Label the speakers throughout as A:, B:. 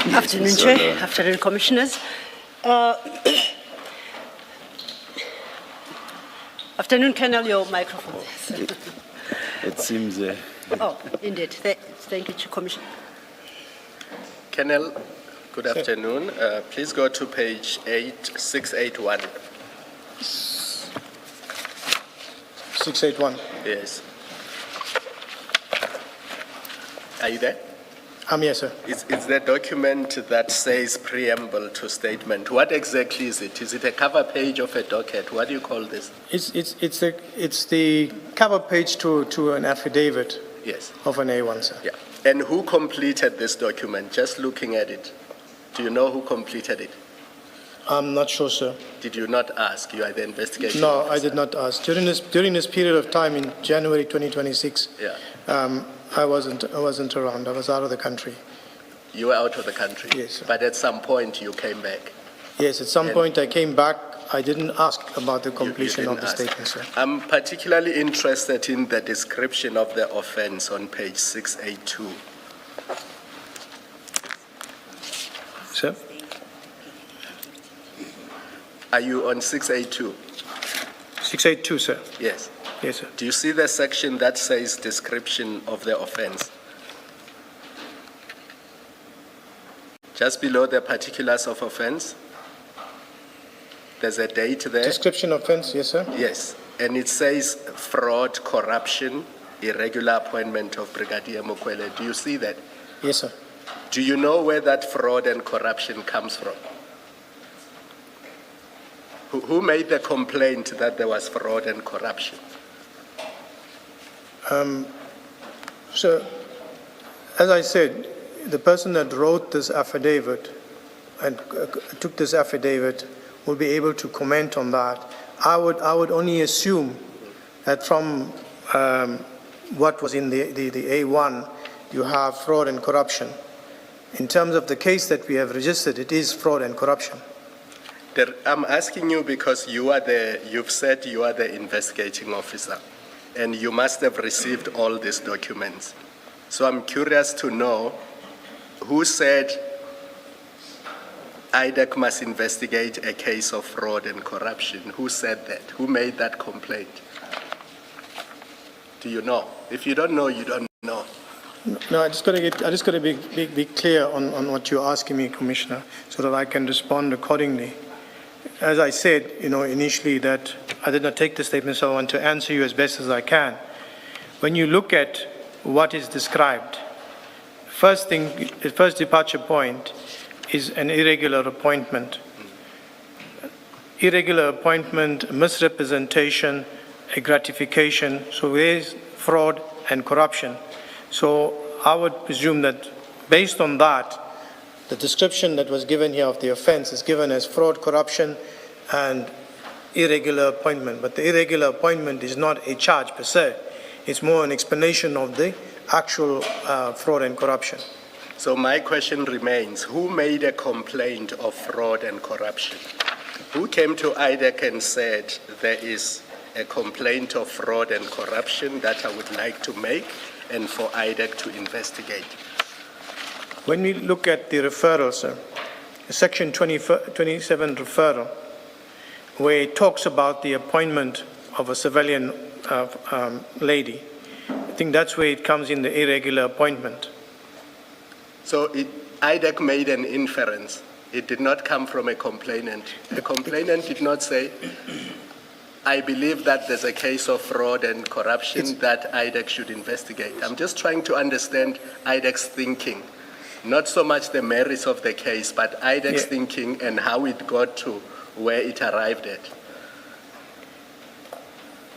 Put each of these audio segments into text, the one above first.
A: Afternoon, Chair. Afternoon, Commissioners. Afternoon, Colonel, your microphone.
B: It seems...
A: Oh, indeed. Thank you, Commissioner.
C: Colonel, good afternoon. Please go to page 681.
D: 681.
C: Yes. Are you there?
D: Yes, sir.
C: It's the document that says preamble to statement. What exactly is it? Is it a cover page of a docket? What do you call this?
D: It's the cover page to an affidavit.
C: Yes.
D: Of an A1, sir.
C: Yeah. And who completed this document? Just looking at it, do you know who completed it?
D: I'm not sure, sir.
C: Did you not ask? You are the investigation
D: No,
C: officer.
D: I did not ask. During this period of time in January 2026,
C: Yeah.
D: I wasn't around. I was out of the country.
C: You were out of the country?
D: Yes, sir.
C: But at some point you came back?
D: Yes, at some point I came back. I didn't ask about the completion
C: You
D: of the
C: didn't ask.
D: statement, sir.
C: I'm particularly interested in the description of the offense on page 682.
D: Sir?
C: Are you on 682?
D: 682, sir.
C: Yes.
D: Yes, sir.
C: Do you see the section that says description of the offense? Just below the particulars of offense, there's a date there.
D: Description offense, yes, sir.
C: Yes, and it says fraud, corruption, irregular appointment of Brigadier Mokwele. Do you see that?
D: Yes, sir.
C: Do you know where that fraud and corruption comes from? Who made the complaint that there was fraud and corruption?
D: So, as I said, the person that wrote this affidavit and took this affidavit will be able to comment on that. I would only assume that from what was in the A1, you have fraud and corruption. In terms of the case that we have registered, it is fraud and corruption.
C: I'm asking you because you've said you are the investigating officer, and you must have received all these documents. So I'm curious to know who said IDEC must investigate a case of fraud and corruption. Who said that? Who made that complaint? Do you know? If you don't know, you don't know.
D: No, I just got to be clear on what you're asking me, Commissioner, so that I can respond accordingly. As I said, initially that I did not take the statement, so I want to answer you as best as I can. When you look at what is described, the first departure point is an irregular appointment. Irregular appointment, misrepresentation, a gratification, so there is fraud and corruption. So I would presume that based on that, the description that was given here of the offense is given as fraud, corruption, and irregular appointment. But the irregular appointment is not a charge per se. It's more an explanation of the actual fraud and corruption.
C: So my question remains, who made a complaint of fraud and corruption? Who came to IDEC and said there is a complaint of fraud and corruption that I would like to make and for IDEC to investigate?
D: When we look at the referral, sir, Section 27 referral, where it talks about the appointment of a civilian lady, I think that's where it comes in the irregular appointment.
C: So IDEC made an inference. It did not come from a complainant. The complainant did not say, I believe that there's a case of fraud and corruption that IDEC should investigate. I'm just trying to understand IDEC's thinking. Not so much the merits of the case, but IDEC's thinking and how it got to where it arrived at.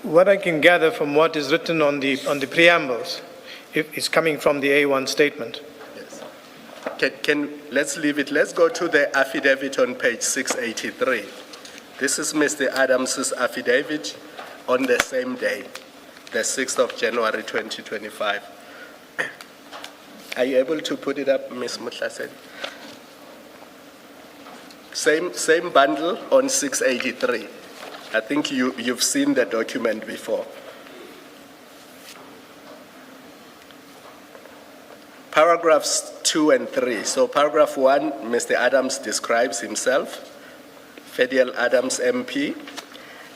D: What I can gather from what is written on the preambles, is coming from the A1 statement.
C: Yes. Let's leave it. Let's go to the affidavit on page 683. This is Mr. Adams's affidavit on the same day, the 6th of January 2025. Are you able to put it up, Ms. Mutlasen? Same bundle on 683. I think you've seen the document before. paragraphs 2 and 3. So paragraph 1, Mr. Adams describes himself, Fediel Adams MP.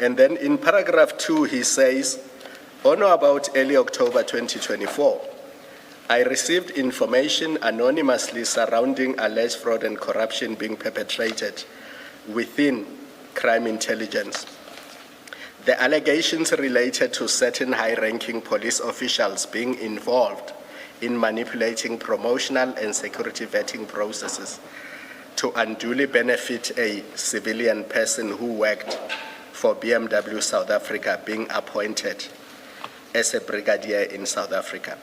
C: And then in paragraph 2, he says, on or about early October 2024, I received information anonymously surrounding alleged fraud and corruption being perpetrated within crime intelligence. The allegations related to certain high-ranking police officials being involved in manipulating promotional and security vetting processes to unduly benefit a civilian person who worked for BMW South Africa being appointed as a brigadier in South Africa.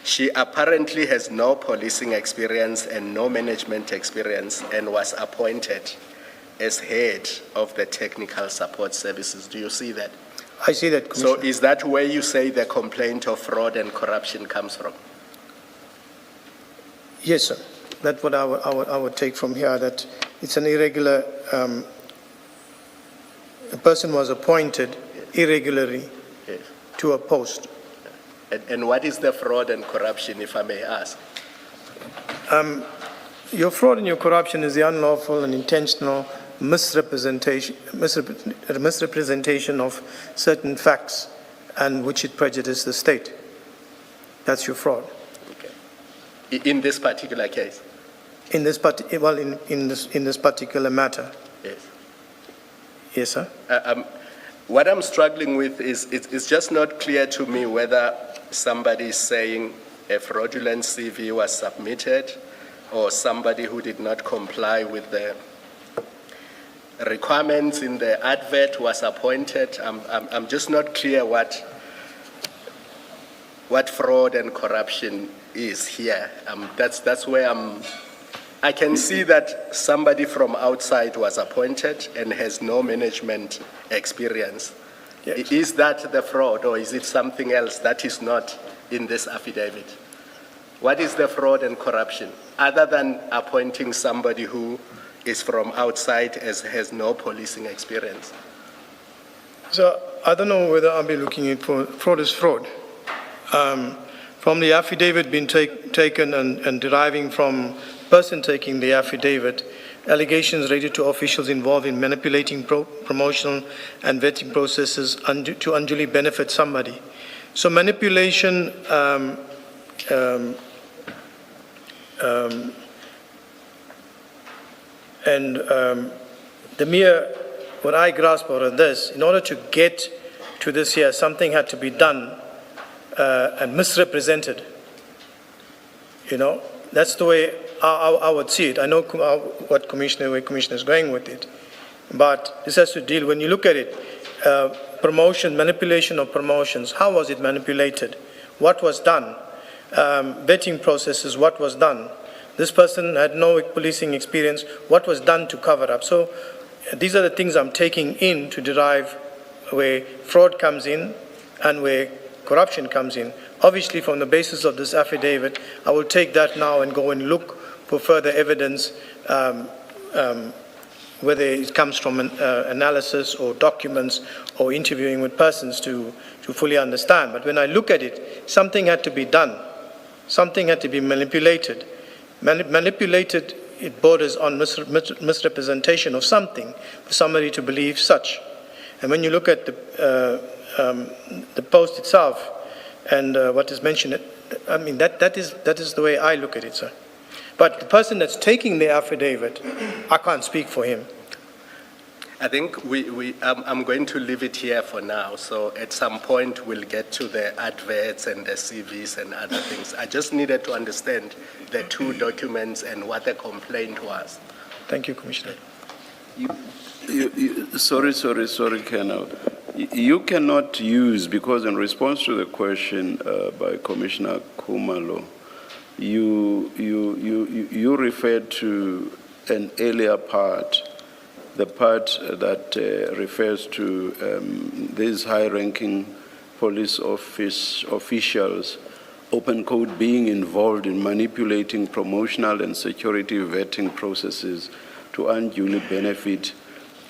C: She apparently has no policing experience and no management experience and was appointed as head of the technical support services. Do you see that?
D: I see that, Commissioner.
C: So is that where you say the complaint of fraud and corruption comes from?
D: Yes, sir. That's what I would take from here, that it's an irregular, a person was appointed irregularly
C: Yes.
D: to a post.
C: And what is the fraud and corruption, if I may ask?
D: Your fraud and your corruption is the unlawful and intentional misrepresentation of certain facts and which it prejudices the state. That's your fraud.
C: Okay. In this particular case?
D: In this in this particular matter.
C: Yes.
D: Yes, sir.
C: What I'm struggling with is it's just not clear to me whether somebody is saying a fraudulent CV was submitted or somebody who did not comply with the requirements in the advert was appointed. I'm just not clear what fraud and corruption is here. That's where I can see that somebody from outside was appointed and has no management experience.
D: Yes.
C: Is that the fraud, or is it something else that is not in this affidavit? What is the fraud and corruption, other than appointing somebody who is from outside as has no policing experience?
D: So I don't know whether I'll be looking at fraud is fraud. From the affidavit being taken and deriving from person taking the affidavit, allegations related to officials involved in manipulating promotional and vetting processes to unduly benefit somebody. So manipulation the mere, what I grasp out of this, in order to get to this here, something had to be done and misrepresented. You know, that's the way I would see it. I know where Commissioner is going with it, but this has to deal, when you look at it, promotion, manipulation of promotions, how was it manipulated? What was done? Vetting processes, what was done? This person had no policing experience, what was done to cover up? So these are the things I'm taking in to derive where fraud comes in and where corruption comes in. Obviously, from the basis of this affidavit, I will take that now and go and look for further evidence, whether it comes from an analysis or documents or interviewing with persons to fully understand. But when I look at it, something had to be done. Something had to be manipulated. Manipulated, it borders on misrepresentation of something for somebody to believe such. And when you look at the post itself and what is mentioned, I mean, that is the way I look at it, sir. But the person that's taking the affidavit, I can't speak for him.
C: I think I'm going to leave it here for now. So at some point, we'll get to the adverts and the CVs and other things. I just needed to understand the two documents and what the complaint was.
D: Thank you, Commissioner.
B: Sorry, Colonel. You cannot use, because in response to the question by Commissioner Khumalo, you referred to an earlier part, the part that refers to these high-ranking police officials, open code, being involved in manipulating promotional and security vetting processes to unduly benefit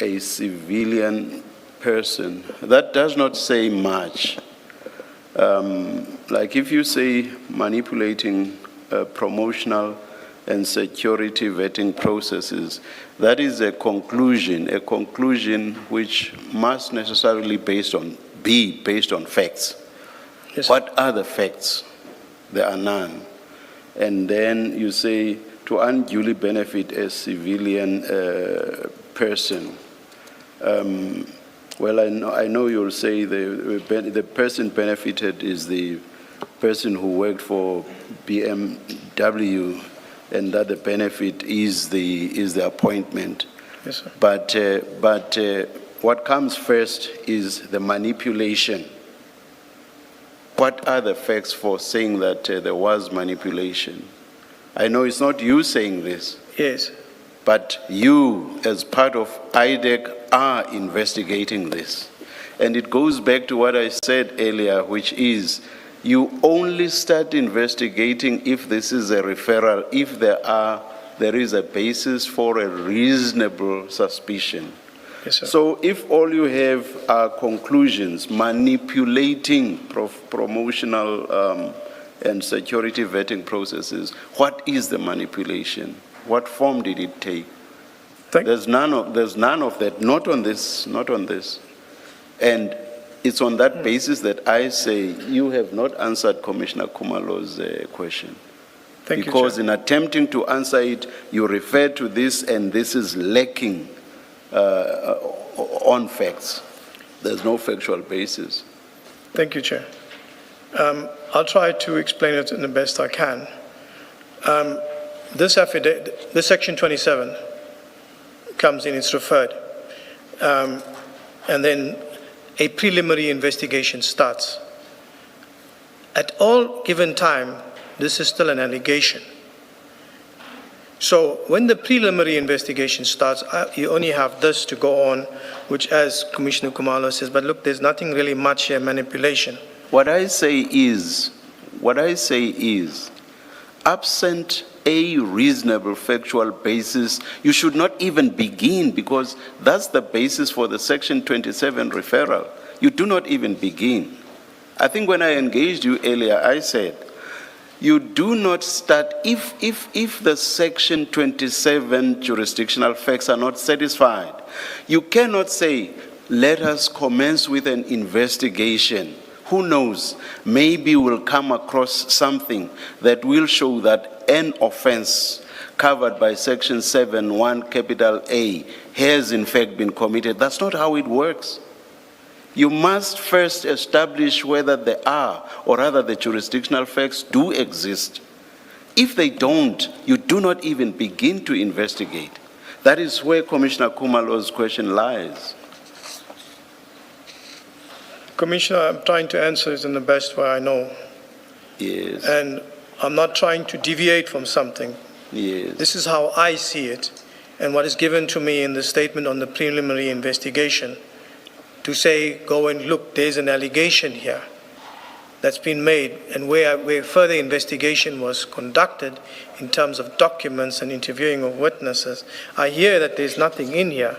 B: a civilian person. That does not say much. Like if you say manipulating promotional and security vetting processes. That is a conclusion which must necessarily be based on facts.
D: Yes, sir.
B: What are the facts? There are none. And then you say to unduly benefit a civilian person. Well, I know you'll say the person benefited is the person who worked for BMW, and that the benefit is the appointment.
D: Yes, sir.
B: But what comes first is the manipulation. What are the facts for saying that there was manipulation? I know it's not you saying this,
D: Yes.
B: but you, as part of IDEC, are investigating this. And it goes back to what I said earlier, which is you only start investigating if this is a referral, if there is a basis for a reasonable suspicion.
D: Yes, sir.
B: So if all you have are conclusions manipulating promotional and security vetting processes, what is the manipulation? What form did it take? There's none of that, not on this. And it's on that basis that I say you have not answered Commissioner Khumalo's question.
D: Thank you,
B: Because
D: Chair.
B: in attempting to answer it, you refer to this, and this is lacking on facts. There's no factual basis.
D: Thank you, Chair. I'll try to explain it in the best I can. This affidavit, this Section 27 comes in, it's referred, and then a preliminary investigation starts. At all given time, this is still an allegation. So when the preliminary investigation starts, you only have this to go on, which, as Commissioner Khumalo says, but look, there's nothing really much here, manipulation.
B: What I say is, absent a reasonable factual basis, you should not even begin, because that's the basis for the Section 27 referral. You do not even begin. I think when I engaged you earlier, I said, you do not start, if the Section 27 jurisdictional facts are not satisfied, you cannot say, let us commence with an investigation. Who knows, maybe we'll come across something that will show that an offense covered by Section 7(1) capital A has in fact been committed. That's not how it works. You must first establish whether there are, or rather the jurisdictional facts do exist. If they don't, you do not even begin to investigate. That is where Commissioner Khumalo's question lies.
D: Commissioner, I'm trying to answer it in the best way I know.
B: Yes.
D: And I'm not trying to deviate from something.
B: Yes.
D: This is how I see it, and what is given to me in the statement on the preliminary investigation, to say, go and look, there's an allegation here that's been made, and where further investigation was conducted in terms of documents and interviewing of witnesses. I hear that there's nothing in here,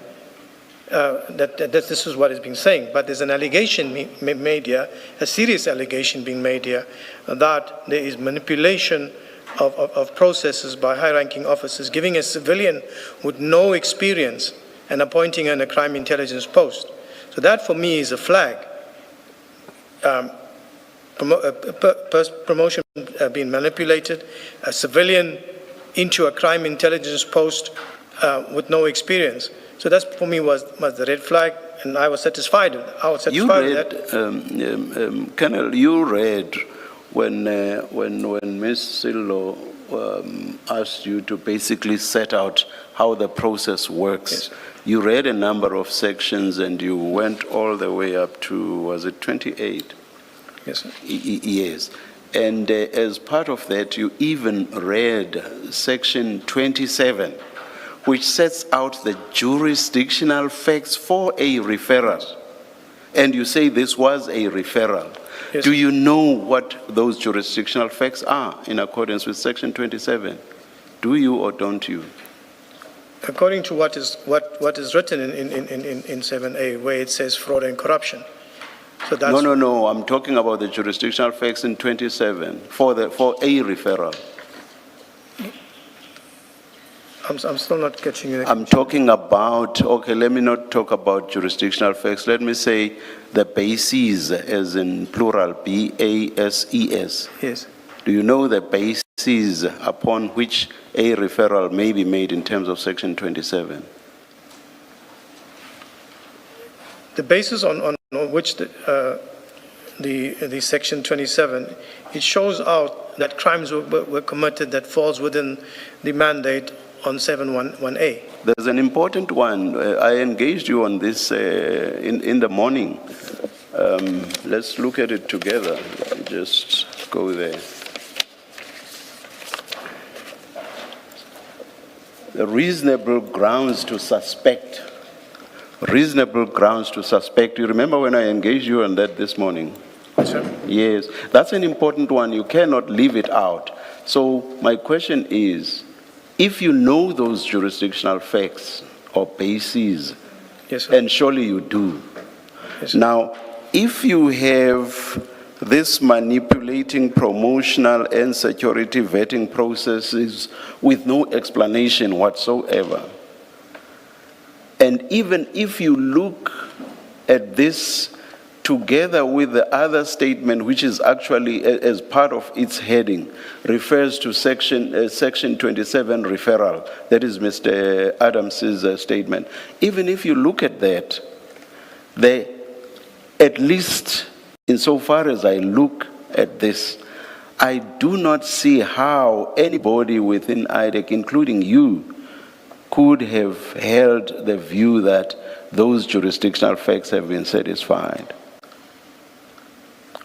D: that this is what is being saying, but there's an allegation made here, a serious allegation being made here, that there is manipulation of processes by high-ranking officers, giving a civilian with no experience and appointing her in a crime intelligence post. So that for me is a flag. Promotion being manipulated, a civilian into a crime intelligence post with no experience. So that for me was the red flag, and I was satisfied. I was satisfied with that.
B: Colonel, you read when Ms. Sillo asked you to basically set out how the process works.
D: Yes.
B: You read a number of sections and you went all the way up to, was it 28?
D: Yes, sir.
B: Yes. And as part of that, you even read section 27, which sets out the jurisdictional facts for a referral. And you say this was a referral.
D: Yes.
B: Do you know what those jurisdictional facts are in accordance with section 27? Do you or don't you?
D: According to what is written in 7A, where it says fraud and corruption. So that's
B: No. I'm talking about the jurisdictional facts in 27 for a referral.
D: I'm still not catching you.
B: I'm talking about, okay, let me not talk about jurisdictional facts. Let me say the bases, as in plural, B-A-S-E-S.
D: Yes.
B: Do you know the bases upon which a referral may be made in terms of Section 27?
D: The basis on which the Section 27, it shows out that crimes were committed that falls within the mandate on 711A.
B: There's an important one. I engaged you on this in the morning. Let's look at it together. Let me just go there. The reasonable grounds to suspect. Reasonable grounds to suspect. You remember when I engaged you on that this morning?
D: Yes, sir.
B: Yes, that's an important one. You cannot leave it out. So my question is, if you know those jurisdictional facts or bases,
D: Yes, sir.
B: and surely you do.
D: Yes, sir.
B: Now, if you have this manipulating promotional and security vetting processes with no explanation whatsoever, and even if you look at this together with the other statement, which is actually, as part of its heading, refers to Section 27 referral, that is Mr. Adams's statement. Even if you look at that, at least insofar as I look at this, I do not see how anybody within IDEC, including you, could have held the view that those jurisdictional facts have been satisfied.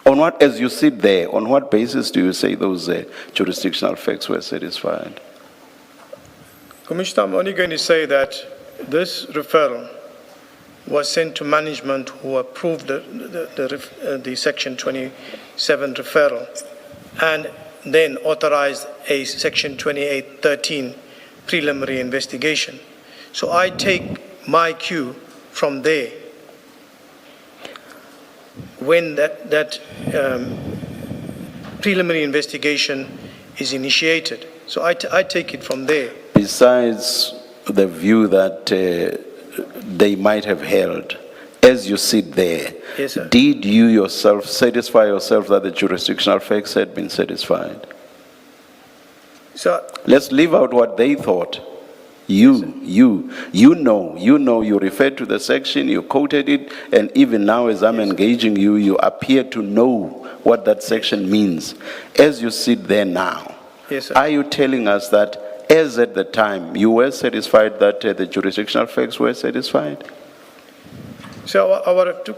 B: On what, as you sit there, on what basis do you say those jurisdictional facts were satisfied?
D: Commissioner, I'm only going to say that this referral was sent to management who approved the Section 27 referral and then authorized a Section 2813 preliminary investigation. So I take my cue from there when that preliminary investigation is initiated. So I take it from there.
B: Besides the view that they might have held, as you sit there,
D: Yes, sir.
B: did you yourself satisfy yourself that the jurisdictional facts had been satisfied?
D: So
B: Let's leave out what they thought. You referred to the section, you quoted it, and even now as I'm engaging you, you appear to know what that section means. As you sit there now,
D: yes, sir.
B: are you telling us that, as at the time, you were satisfied that the jurisdictional facts were satisfied?
D: So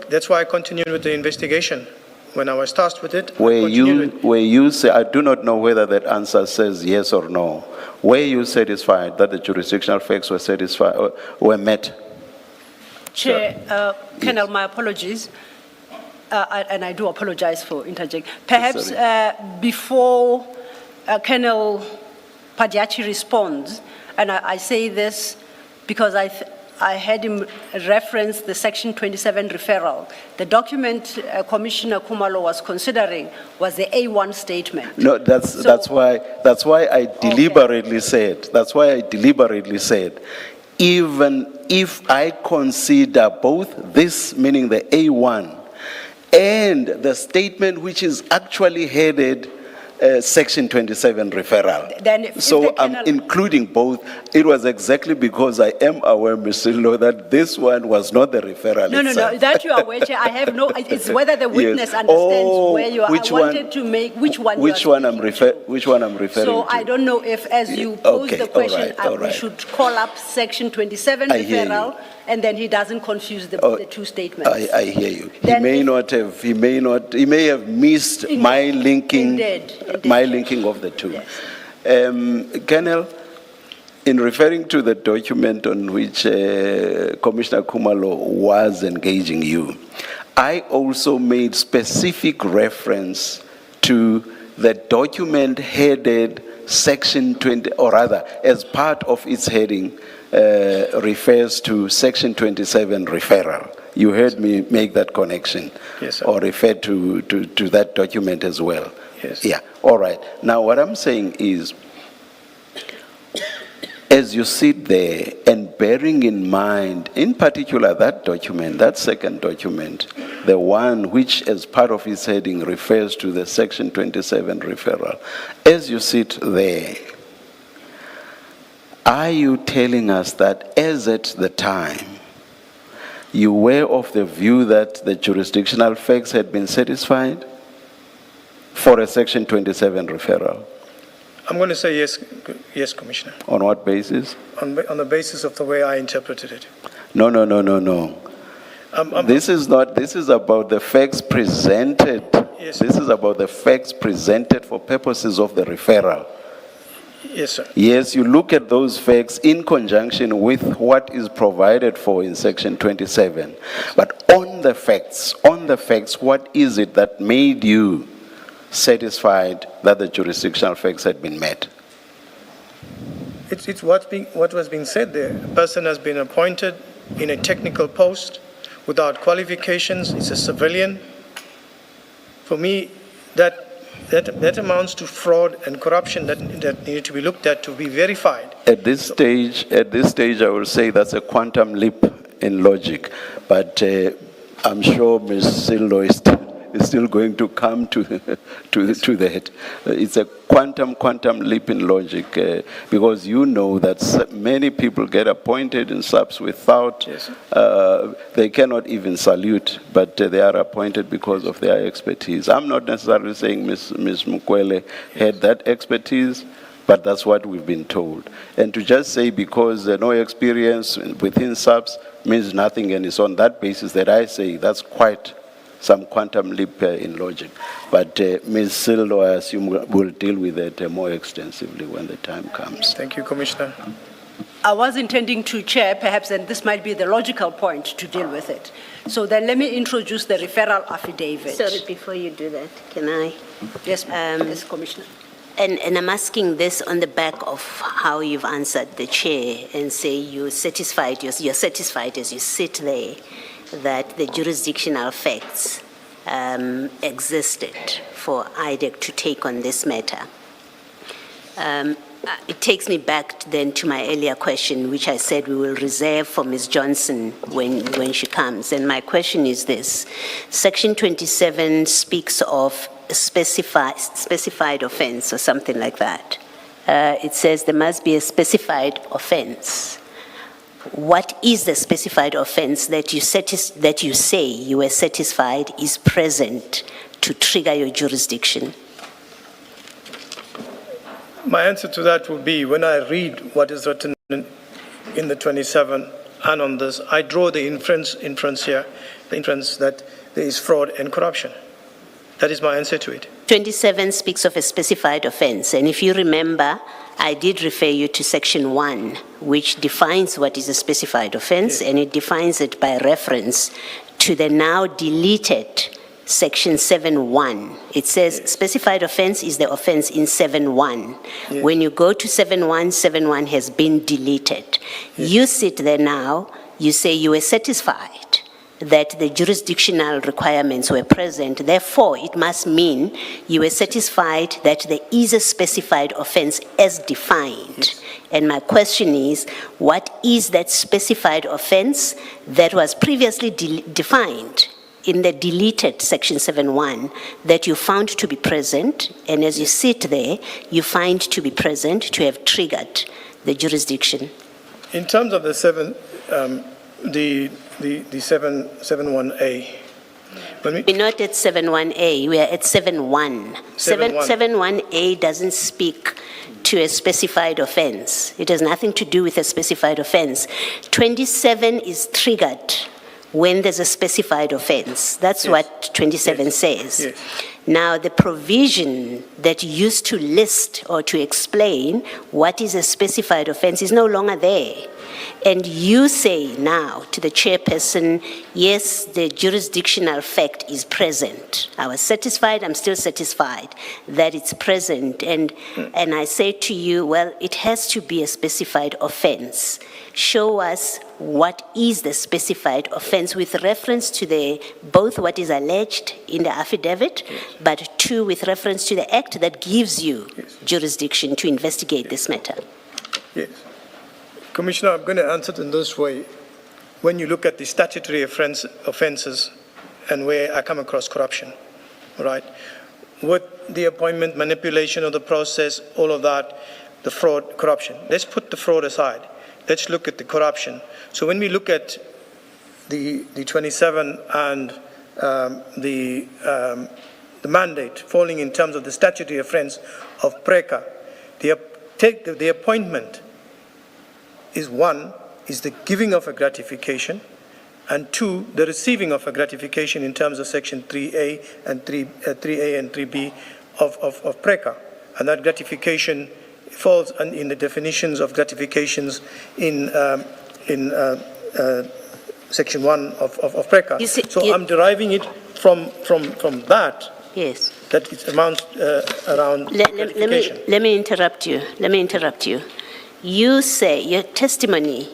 D: that's why I continued with the investigation. When I was tasked with it,
B: Where you say, I do not know whether that answer says yes or no. Were you satisfied that the jurisdictional facts were satisfied, were met?
A: Chair, Colonel, my apologies, and I do apologize for interjecting. Perhaps before Colonel Padiachi responds, and I say this because I had him reference the Section 27 referral. The document Commissioner Khumalo was considering was the A1 statement.
B: No, that's why I deliberately said, even if I consider both this, meaning the A1, and the statement which is actually headed Section 27 referral. So I'm including both. It was exactly because I am aware, Mr. Law, that this one was not the referral
A: No,
B: itself.
A: that you are aware, Chair. I have no, it's whether the witness understands where you are.
B: Which
A: I wanted to make, which one
B: I'm referring
A: So
B: to.
A: I don't know if, as you pose the question,
B: all
A: we
B: right.
A: should call up Section 27
B: I hear
A: referral, and then he doesn't confuse the two statements.
B: I hear you.
A: Then
B: He may have missed my linking.
A: Indeed.
B: My linking of the two.
A: Yes.
B: Colonel, in referring to the document on which Commissioner Khumalo was engaging you, I also made specific reference to the document headed Section 20, or rather, as part of its heading, refers to Section 27 referral. You heard me make that connection.
D: Yes, sir.
B: Or refer to that document as well.
D: Yes.
B: Yeah, all right. Now what I'm saying is, as you sit there and bearing in mind, in particular that document, that second document, the one which as part of its heading refers to the Section 27 referral, as you sit there, are you telling us that as at the time, you were of the view that the jurisdictional facts had been satisfied for a Section 27 referral?
D: I'm going to say yes, yes, Commissioner,
B: On what basis?
D: on the basis of the way I interpreted it.
B: No. This is about the facts presented.
D: Yes.
B: This is about the facts presented for purposes of the referral.
D: Yes, sir.
B: Yes, you look at those facts in conjunction with what is provided for in Section 27. But on the facts, what is it that made you satisfied that the jurisdictional facts had been met?
D: It's what was being said there. A person has been appointed in a technical post without qualifications. It's a civilian. For me, that amounts to fraud and corruption that needed to be looked at to be verified.
B: At this stage, I will say that's a quantum leap in logic. But I'm sure Ms. Sillo is still going to come to that. It's a quantum leap in logic because you know that many people get appointed in SAPS without,
D: Yes.
B: they cannot even salute, but they are appointed because of their expertise. I'm not necessarily saying Ms. Mukwele had that expertise, but that's what we've been told. And to just say because no experience within SAPS means nothing, and it's on that basis that I say that's quite some quantum leap in logic. But Ms. Sillo, I assume, will deal with it more extensively when the time comes.
D: Thank you, Commissioner.
A: I was intending to chair, perhaps, and this might be the logical point to deal with it. So then let me introduce the referral affidavit.
E: Sorry, before you do that, can I?
A: Yes, yes, Commissioner.
E: And I'm asking this on the back of how you've answered the chair and say you're satisfied as you sit there that the jurisdictional facts existed for IDEC to take on this matter. It takes me back then to my earlier question, which I said we will reserve for Ms. Johnson when she comes. And my question is this. Section 27 speaks of a specified offense or something like that. It says there must be a specified offense. What is the specified offense that you say you were satisfied is present to trigger your jurisdiction?
D: My answer to that would be when I read what is written in the 27 and on this, I draw the inference here, the inference that there is fraud and corruption. That is my answer to it.
E: 27 speaks of a specified offense, and if you remember, I did refer you to Section 1, which defines what is a specified offense, and it defines it by reference to the now deleted Section 7.1. It says specified offense is the offense in 7.1.
D: Yes.
E: When you go to 7.1, 7.1 has been deleted. Yes. You sit there now, you say you were satisfied that the jurisdictional requirements were present. Therefore, it must mean you were satisfied that there is a specified offense as defined. Yes. And my question is, what is that specified offense that was previously defined in the deleted Section 7.1 that you found to be present, and as you sit there, you find to be present to have triggered the jurisdiction?
D: In terms of the 7.1A.
E: We're not at 7.1A, we are at 7.1. 7.1A doesn't speak to a specified offense. It has nothing to do with a specified offense. 27 is triggered when there's a specified offense. That's what 27 says.
D: Yes.
E: Now, the provision that used to list or to explain what is a specified offense is no longer there. And you say now to the chairperson, yes, the jurisdictional fact is present. I was satisfied, I'm still satisfied that it's present. And I say to you, well, it has to be a specified offense. Show us what is the specified offense with reference to both what is alleged in the affidavit, but two, with reference to the act that gives you jurisdiction to investigate this matter.
D: Yes. Commissioner, I'm going to answer it in this way. When you look at the statutory offenses and where I come across corruption, all right, with the appointment, manipulation of the process, all of that, the fraud, corruption. Let's put the fraud aside. Let's look at the corruption. So when we look at the 27 and the mandate falling in terms of the statutory offense of PRECA, the appointment is one, is the giving of a gratification, and two, the receiving of a gratification in terms of section 3A and 3B of PRECA. And that gratification falls in the definitions of gratifications in section 1 of PRECA. So I'm deriving it from that.
E: Yes.
D: That it amounts around gratification.
E: Let me interrupt you. You say, your testimony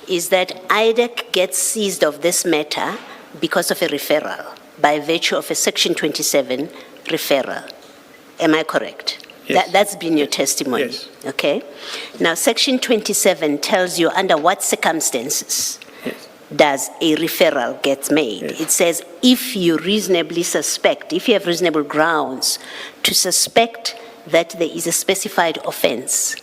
E: is that IDEC gets seized of this matter because of a referral, by virtue of a section 27 referral. Am I correct?
D: Yes.
E: That's been your testimony.
D: Yes.
E: Okay. Now, section 27 tells you under what circumstances does a referral get made.
D: Yes.
E: It says if you reasonably suspect, if you have reasonable grounds to suspect that there is a specified offense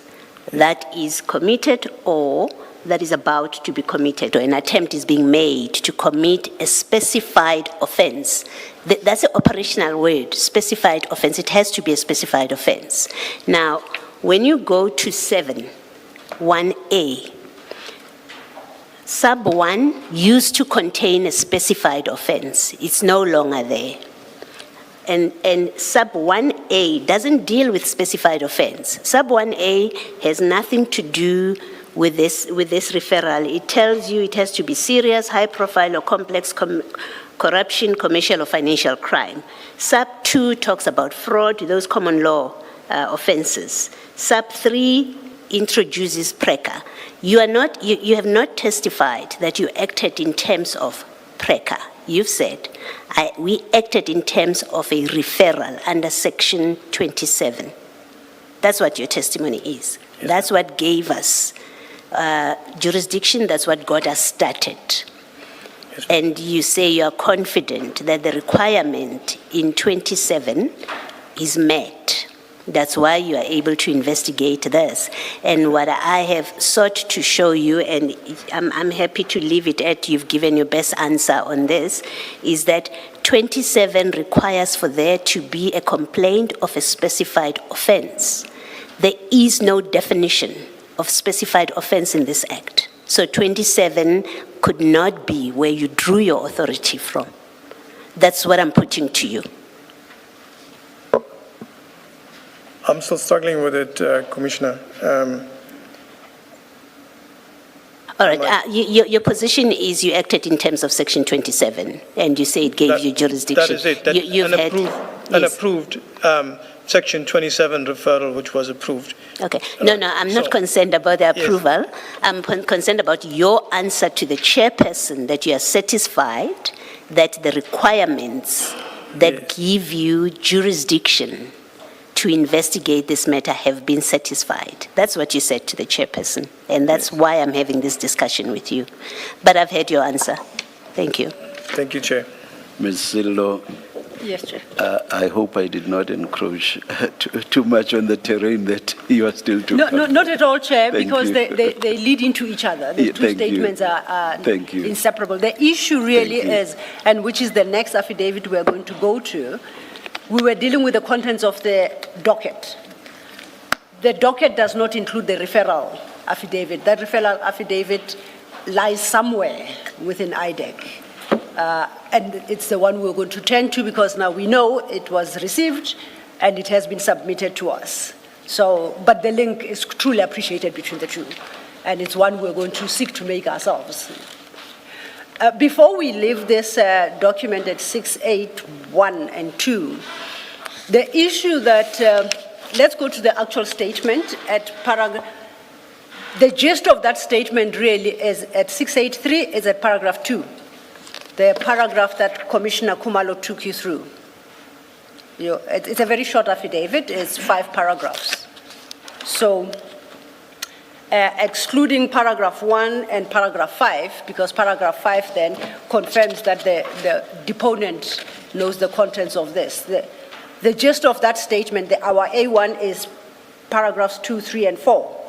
E: that is committed or that is about to be committed, or an attempt is being made to commit a specified offense. That's an operational word, specified offense. It has to be a specified offense. Now, when you go to 7(1)(a), sub 1 used to contain a specified offense. It's no longer there. And sub 1A doesn't deal with specified offense. Sub 1A has nothing to do with this referral. It tells you it has to be serious, high profile, or complex corruption, commercial or financial crime. Sub 2 talks about fraud, those common law offenses. Sub 3 introduces PRECA. You have not testified that you acted in terms of PRECA. You've said, we acted in terms of a referral under section 27. That's what your testimony is. Yes. That's what gave us jurisdiction, that's what got us started. Yes. And you say you are confident that the requirement in 27 is met. That's why you are able to investigate this. And what I have sought to show you, and I'm happy to leave it at you've given your best answer on this, is that 27 requires for there to be a complaint of a specified offense. There is no definition of specified offense in this act. So 27 could not be where you drew your authority from. That's what I'm putting to you.
D: I'm still struggling with it, Commissioner.
E: All right. Your position is you acted in terms of section 27, and you say it gave you jurisdiction.
D: That is it. An approved section 27 referral, which was approved.
E: Okay. No, I'm not concerned about the approval. Yes. I'm concerned about your answer to the chairperson that you are satisfied that the requirements that give you jurisdiction to investigate this matter have been satisfied. That's what you said to the chairperson, and that's why I'm having this discussion with you. But I've heard your answer. Thank you.
D: Thank you, Chair.
B: Ms. Sillo,
A: Yes, Chair.
B: I hope I did not encroach too much on the terrain that you are still too
A: No, not at all, Chair, because
B: you.
A: they lead into each other. The two statements are inseparable. The issue really is, and which is the next affidavit we're going to go to, we were dealing with the contents of the docket. The docket does not include the referral affidavit. That referral affidavit lies somewhere within IDEC. And it's the one we're going to turn to because now we know it was received and it has been submitted to us. So, but the link is truly appreciated between the two. And it's one we're going to seek to make ourselves. Before we leave this document at 681 and 2, the issue that, let's go to the actual statement at paragraph, the gist of that statement really is at 683 is at paragraph 2, the paragraph that Commissioner Kumalo took you through. It's a very short affidavit, it's 5 paragraphs. So, excluding paragraph 1 and paragraph 5, because paragraph 5 then confirms that the deponent knows the contents of this. The gist of that statement, our A1 is paragraphs 2, 3, and 4.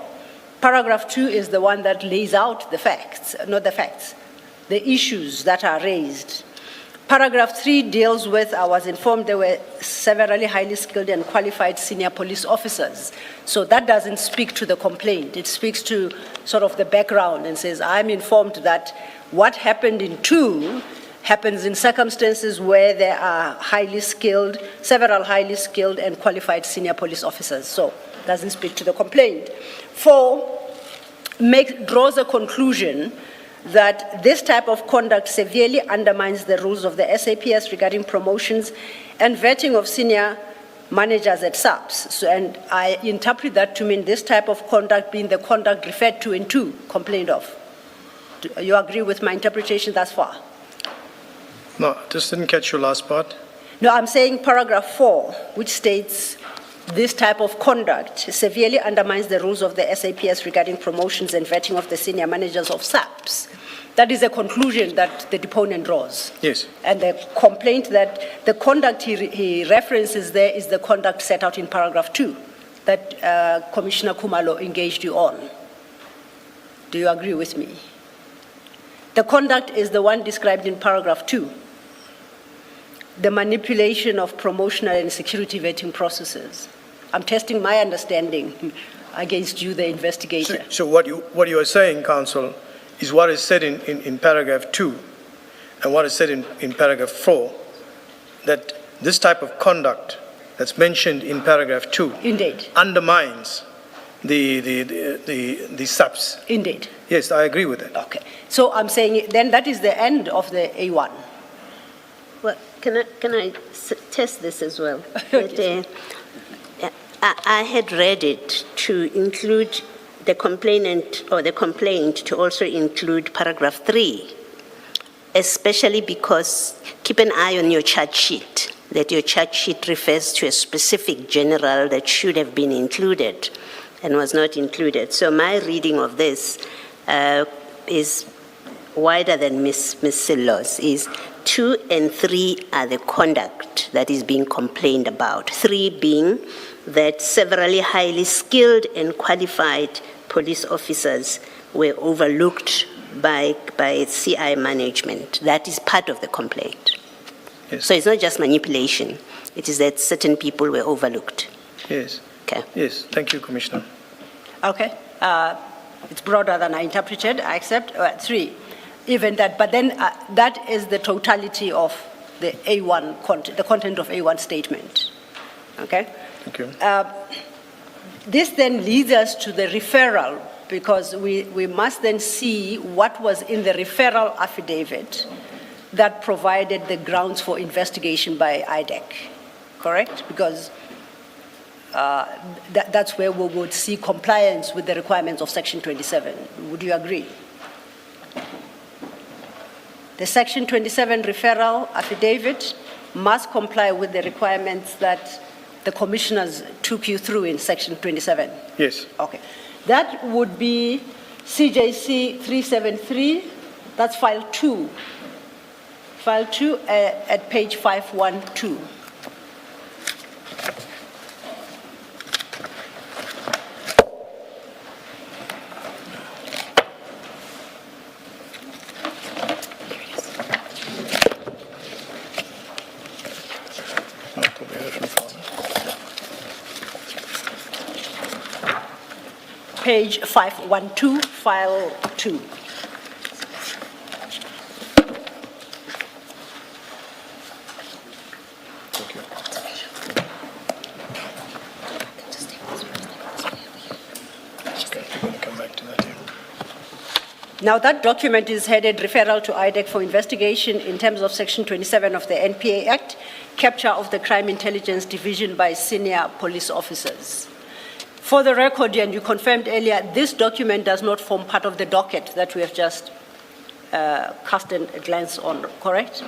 A: Paragraph 2 is the one that lays out the facts, not the facts, the issues that are raised. Paragraph 3 deals with, I was informed there were severally highly skilled and qualified senior police officers. So that doesn't speak to the complaint. It speaks to sort of the background and says, I'm informed that what happened in 2 happens in circumstances where there are several highly skilled and qualified senior police officers. So it doesn't speak to the complaint. 4 draws a conclusion that this type of conduct severely undermines the rules of the SAPS regarding promotions and vetting of senior managers at SAPS. So, and I interpret that to mean this type of conduct being the conduct referred to in 2, complained of. Do you agree with my interpretation thus far?
D: No, I just didn't catch your last part.
A: No, I'm saying paragraph 4, which states this type of conduct severely undermines the rules of the SAPS regarding promotions and vetting of the senior managers of SAPS. That is a conclusion that the deponent draws.
D: Yes.
A: And the complaint that the conduct he references there is the conduct set out in paragraph 2 that Commissioner Kumalo engaged you on. Do you agree with me? The conduct is the one described in paragraph 2. The manipulation of promotional and security vetting processes. I'm testing my understanding against you, the investigator.
D: So what you are saying, counsel, is what is said in paragraph 2 and what is said in paragraph 4, that this type of conduct that's mentioned in paragraph 2
A: Indeed.
D: Undermines the SAPS.
A: Indeed.
D: Yes, I agree with that.
A: Okay. So I'm saying then that is the end of the A1.
E: Well, can I test this as well?
A: Yes.
E: I had read it to include the complainant or the complaint to also include paragraph 3, especially because keep an eye on your charge sheet, that your charge sheet refers to a specific general that should have been included and was not included. So my reading of this is wider than Ms. Sillo's, is 2 and 3 are the conduct that is being complained about. 3 being that severally highly skilled and qualified police officers were overlooked by CI management. That is part of the complaint.
D: Yes.
E: So it's not just manipulation. It is that certain people were overlooked.
D: Yes.
E: Okay.
D: Yes. Thank you, Commissioner.
A: Okay. It's broader than I interpreted. I accept 3. Even that, but then that is the totality of the A1 the content of A1 statement. Okay.
D: Thank you.
A: This then leads us to the referral, because we must then see what was in the referral affidavit that provided the grounds for investigation by IDEC, correct? Because that's where we would see compliance with the requirements of Section 27. Would you agree? The Section 27 referral affidavit must comply with the requirements that the commissioners took you through in Section 27.
D: Yes.
A: Okay. That would be CJC 373, that's file 2. File 2 at page 512. Page 512, file 2.
D: Thank you. Okay, we're going to come back to that here.
A: Now that document is headed referral to IDEC for investigation in terms of Section 27 of the NPA Act, capture of the Crime Intelligence Division by senior police officers. For the record, and you confirmed earlier, this document does not form part of the docket that we have just cast a glance on, correct?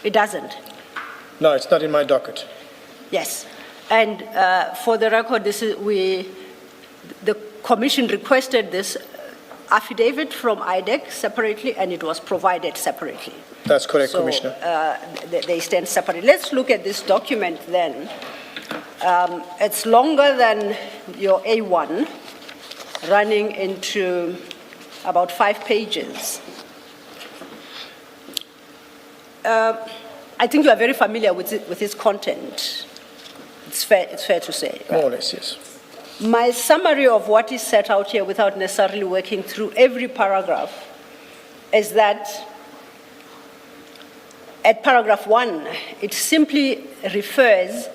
A: It doesn't?
D: No, it's not in my docket.
A: Yes. And for the record, this is the Commission requested this affidavit from IDEC separately, and it was provided separately.
D: That's correct,
A: So,
D: Commissioner.
A: they stand separately. Let's look at this document then. It's longer than your A1, running into about 5 pages. I think you are very familiar with its content. It's fair to say.
D: More or less, yes.
A: My summary of what is set out here, without necessarily working through every paragraph, is that at paragraph 1, it simply refers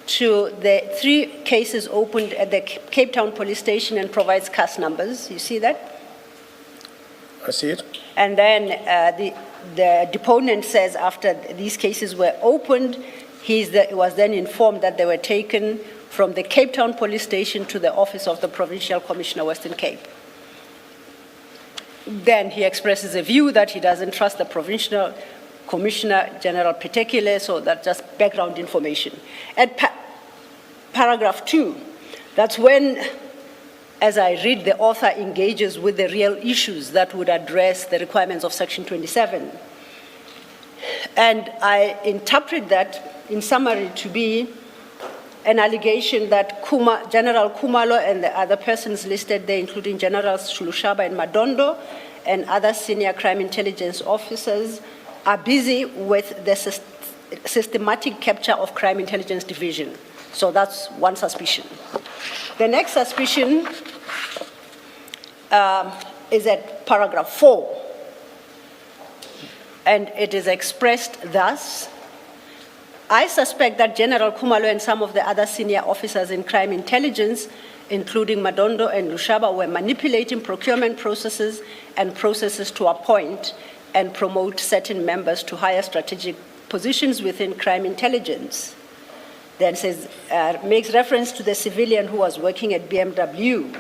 A: to the 3 cases opened at the Cape Town Police Station and provides case numbers. You see that?
D: I see it.
A: And then the deponent says after these cases were opened, he was then informed that they were taken from the Cape Town Police Station to the office of the Provincial Commissioner, Western Cape. Then he expresses a view that he doesn't trust the Provincial Commissioner General particularly, so that's just background information. At paragraph 2, that's when, as I read, the author engages with the real issues that would address the requirements of Section 27. And I interpret that, in summary, to be an allegation that General Kumalo and the other persons listed there, including Generals Shulushaba and Madondo and other senior crime intelligence officers, are busy with the systematic capture of crime intelligence division. So that's one suspicion. The next suspicion is at paragraph 4, and it is expressed thus: I suspect that General Kumalo and some of the other senior officers in crime intelligence, including Madondo and Lushaba, were manipulating procurement processes and processes to appoint and promote certain members to higher strategic positions within crime intelligence. Then says, makes reference to the civilian who was working at BMW.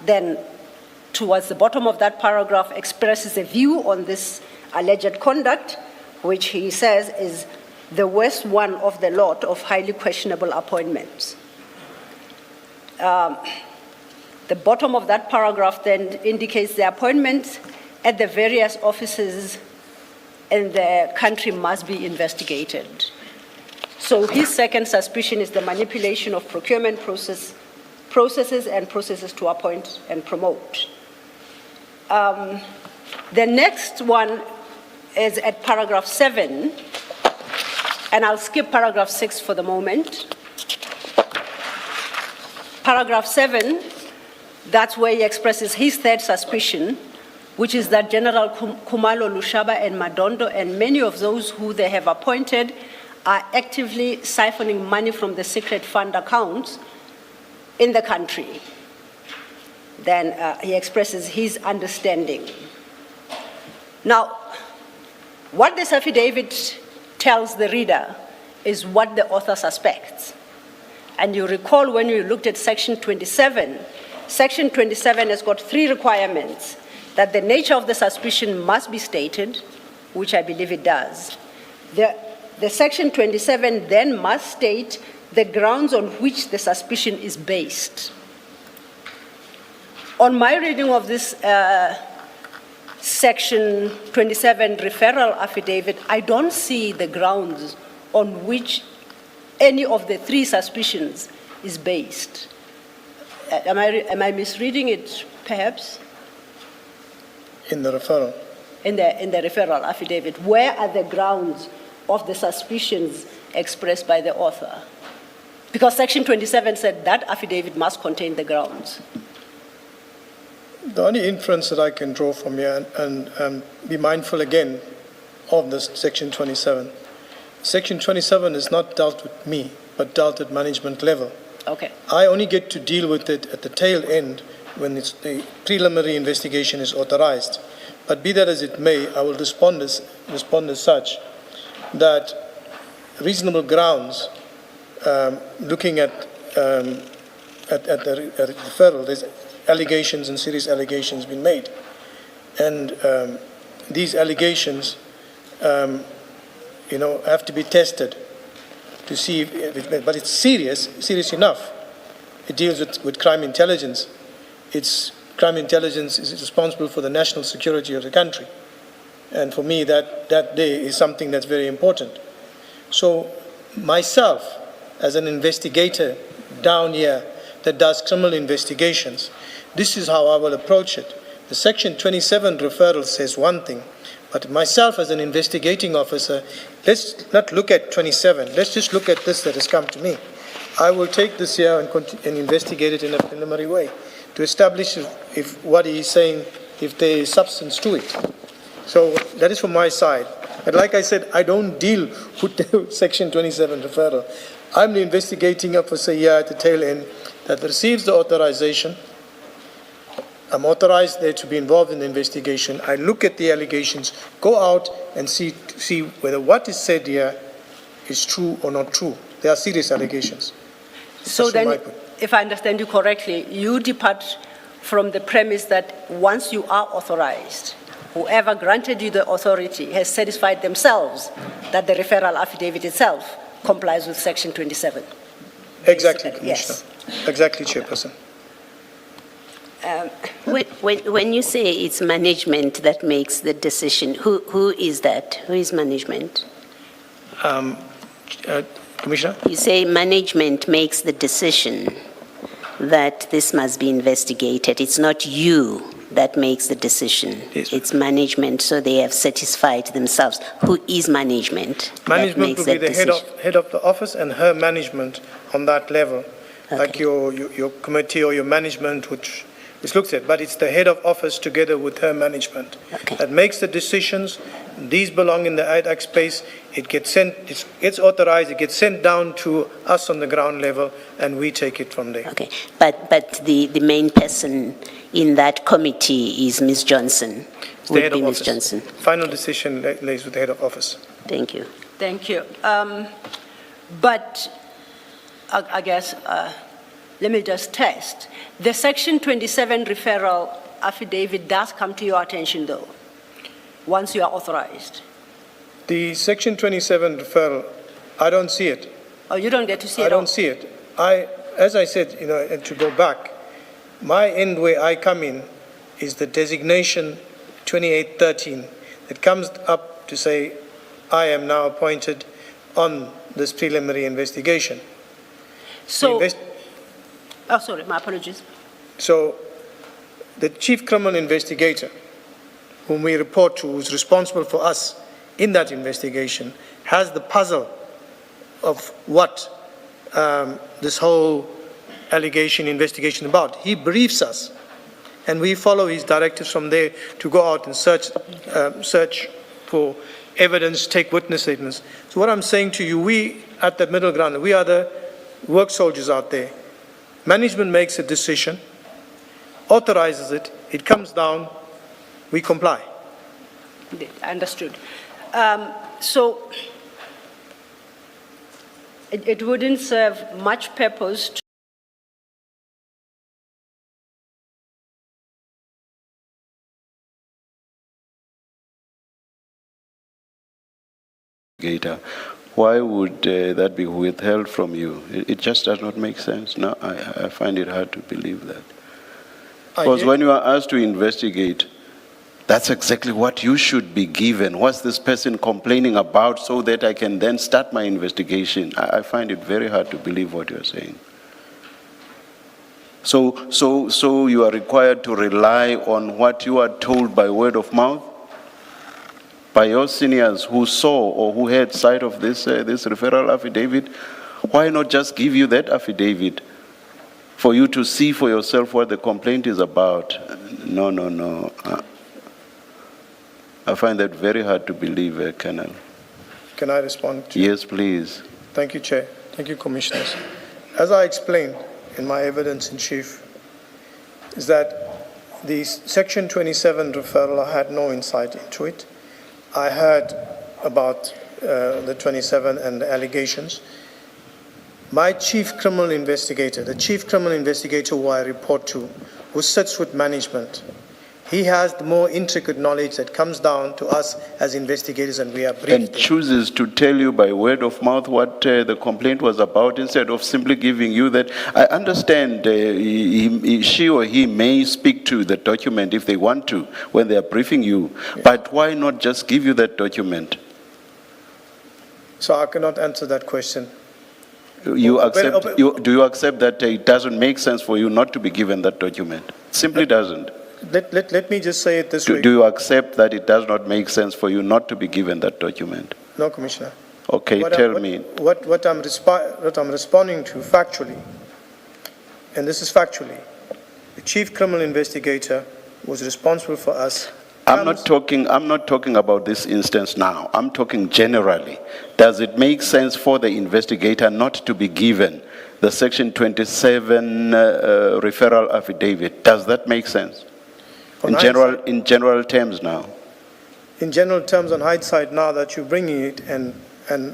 A: Then towards the bottom of that paragraph expresses a view on this alleged conduct, which he says is the worst one of the lot of highly questionable appointments. The bottom of that paragraph then indicates the appointments at the various offices in the country must be investigated. So his second suspicion is the manipulation of procurement processes and processes to appoint and promote. The next one is at paragraph 7, and I'll skip paragraph 6 for the moment. Paragraph 7, that's where he expresses his third suspicion, which is that General Kumalo, Lushaba, and Madondo, and many of those who they have appointed, are actively siphoning money from the secret fund accounts in the country. Then he expresses his understanding. Now, what this affidavit tells the reader is what the author suspects. And you recall when you looked at Section 27, Section 27 has got 3 requirements: that the nature of the suspicion must be stated, which I believe it does. The Section 27 then must state the grounds on which the suspicion is based. On my reading of this Section 27 referral affidavit, I don't see the grounds on which any of the 3 suspicions is based. Am I misreading it, perhaps?
D: In the referral?
A: In the referral affidavit, where are the grounds of the suspicions expressed by the author? Because Section 27 said that affidavit must contain the grounds.
D: The only inference that I can draw from here, and be mindful again of this Section 27. Section 27 is not dealt with me, but dealt at management level.
A: Okay.
D: I only get to deal with it at the tail end when the preliminary investigation is authorized. But be that as it may, I will respond as such that reasonable grounds, looking at the referral, there's allegations and serious allegations been made. And these allegations, have to be tested to see but it's serious enough it deals with crime intelligence. Crime intelligence is responsible for the national security of the country. And for me, that day is something that's very important. So myself, as an investigator down here that does criminal investigations, this is how I will approach it. The Section 27 referral says one thing, but myself as an investigating officer, let's not look at 27, let's just look at this that has come to me. I will take this here and investigate it in a preliminary way to establish if what he is saying, if there is substance to it. So that is from my side. But like I said, I don't deal with the Section 27 referral. I'm the investigating officer here at the tail end that receives the authorization. I'm authorized there to be involved in the investigation. I look at the allegations, go out and see whether what is said here is true or not true. There are serious allegations.
A: So then, if I understand you correctly, you depart from the premise that once you are authorized, whoever granted you the authority has satisfied themselves that the referral affidavit itself complies with Section 27.
D: Exactly, Commissioner.
A: Yes.
D: Exactly, Chairperson.
E: When you say it's management that makes the decision, who is that? Who is management?
D: Commissioner?
E: You say management makes the decision that this must be investigated. It's not you that makes the decision.
D: Yes.
E: It's management, so they have satisfied themselves. Who is management?
D: Management will be the head of the office and her management on that level,
E: Okay.
D: like your committee or your management, which looks at. But it's the head of office together with her management
E: Okay.
D: that makes the decisions. These belong in the IDAC space. It gets sent. It gets authorized. It gets sent down to us on the ground level, and we take it from there.
E: Okay, but the main person in that committee is Ms. Johnson.
D: It's the
E: Would
D: head
E: be
D: of
E: Ms.
D: office.
E: Johnson.
D: Final decision lays with the head of office.
E: Thank you.
A: Thank you. But I guess, let me just test. The Section 27 referral affidavit does come to your attention, though, once you are authorized.
D: The Section 27 referral, I don't see it.
A: Oh, you don't get to see it?
D: I don't see it. As I said, and to go back, my end where I come in is the designation 2813 that comes up to say, I am now appointed on this preliminary investigation.
A: So, oh, sorry, my apologies.
D: So the chief criminal investigator, whom we report to, who's responsible for us in that investigation, has the puzzle of what this whole allegation investigation about. He briefs us, and we follow his directives from there to go out and search for evidence, take witness statements. So what I'm saying to you, we at the middle ground, we are the work soldiers out there. Management makes a decision, authorizes it, it comes down, we comply.
A: Understood. So it wouldn't serve much purpose to
B: why would that be withheld from you? It just does not make sense. No, I find it hard to believe that. Because when you are asked to investigate, that's exactly what you should be given. What's this person complaining about so that I can then start my investigation? I find it very hard to believe what you're saying. So you are required to rely on what you are told by word of mouth? By your seniors who saw or who had sight of this referral affidavit? Why not just give you that affidavit for you to see for yourself what the complaint is about? No. I find that very hard to believe, Colonel.
D: Can I respond to
B: Yes, please.
D: Thank you, Chair. Thank you, Commissioners. As I explained in my evidence in chief, is that the Section 27 referral, I had no insight into it. I heard about the 27 and the allegations. My chief criminal investigator, the chief criminal investigator who I report to, who sits with management, He has the more intricate knowledge that comes down to us as investigators, and we are briefed.
B: And chooses to tell you by word of mouth what the complaint was about instead of simply giving you that. I understand she or he may speak to the document if they want to when they are briefing you, but why not just give you that document?
D: So I cannot answer that question.
B: You
D: Well,
B: accept, do you accept that it doesn't make sense for you not to be given that document? Simply doesn't.
D: Let me just say it this way.
B: Do you accept that it does not make sense for you not to be given that document?
D: No, Commissioner.
B: Okay, tell me.
D: What I'm responding to factually, and this is factually, the chief criminal investigator was responsible for us.
B: I'm not talking about this instance now. I'm talking generally. Does it make sense for the investigator not to be given the Section 27 referral affidavit? Does that make sense? In general terms now.
D: In general terms, on hindsight, now that you're bringing it, and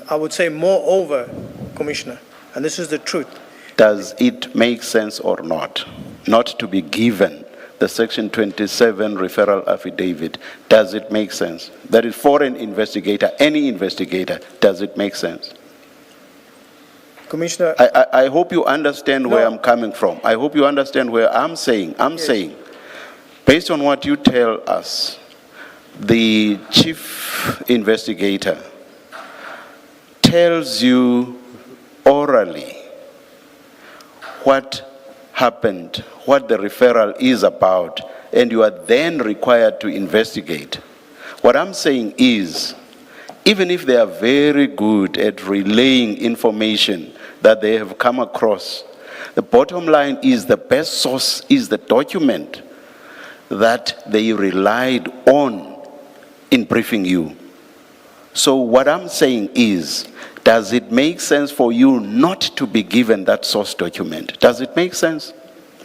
D: I would say moreover, Commissioner, and this is the truth.
B: Does it make sense or not to be given the Section 27 referral affidavit? Does it make sense? That is for an investigator, any investigator, does it make sense?
D: Commissioner,
B: I hope you understand where I'm coming from. I hope you understand where I'm saying. I'm saying, based on what you tell us, the chief investigator tells you orally what happened, what the referral is about, and you are then required to investigate. What I'm saying is, even if they are very good at relaying information that they have come across, the bottom line is the best source is the document that they relied on in briefing you. So what I'm saying is, does it make sense for you not to be given that source document? Does it make sense?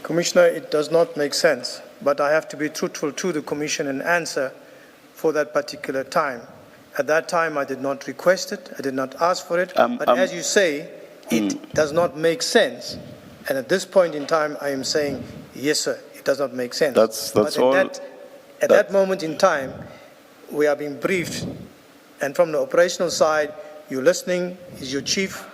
D: Commissioner, it does not make sense, but I have to be truthful to the Commission and answer for that particular time. At that time, I did not request it, I did not ask for it, but as you say, it does not make sense. And at this point in time, I am saying, yes, sir, it does not make sense.
B: That's all.
D: At that moment in time, we are being briefed, and from the operational side, you're listening, is your chief,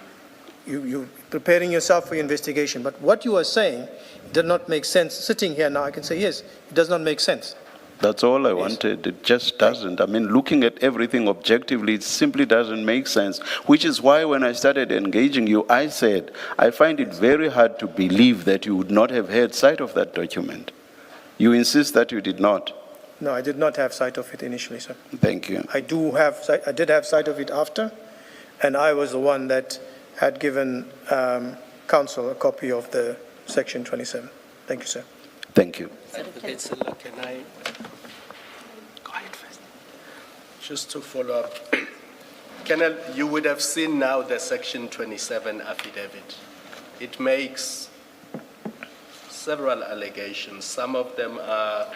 D: you preparing yourself for your investigation. But what you are saying did not make sense. Sitting here now, I can say, yes, it does not make sense.
B: That's all I wanted. It just doesn't. I mean, looking at everything objectively, it simply doesn't make sense, which is why when I started engaging you, I said, I find it very hard to believe that you would not have had sight of that document. You insist that you did not.
D: No, I did not have sight of it initially, sir.
B: Thank you.
D: I did have sight of it after, and I was the one that had given counsel a copy of the Section 27. Thank you, sir.
B: Thank you.
C: Advocate Silla, can I? Go ahead first. Just to follow up. Colonel, you would have seen now the Section 27 affidavit. It makes several allegations. Some of them are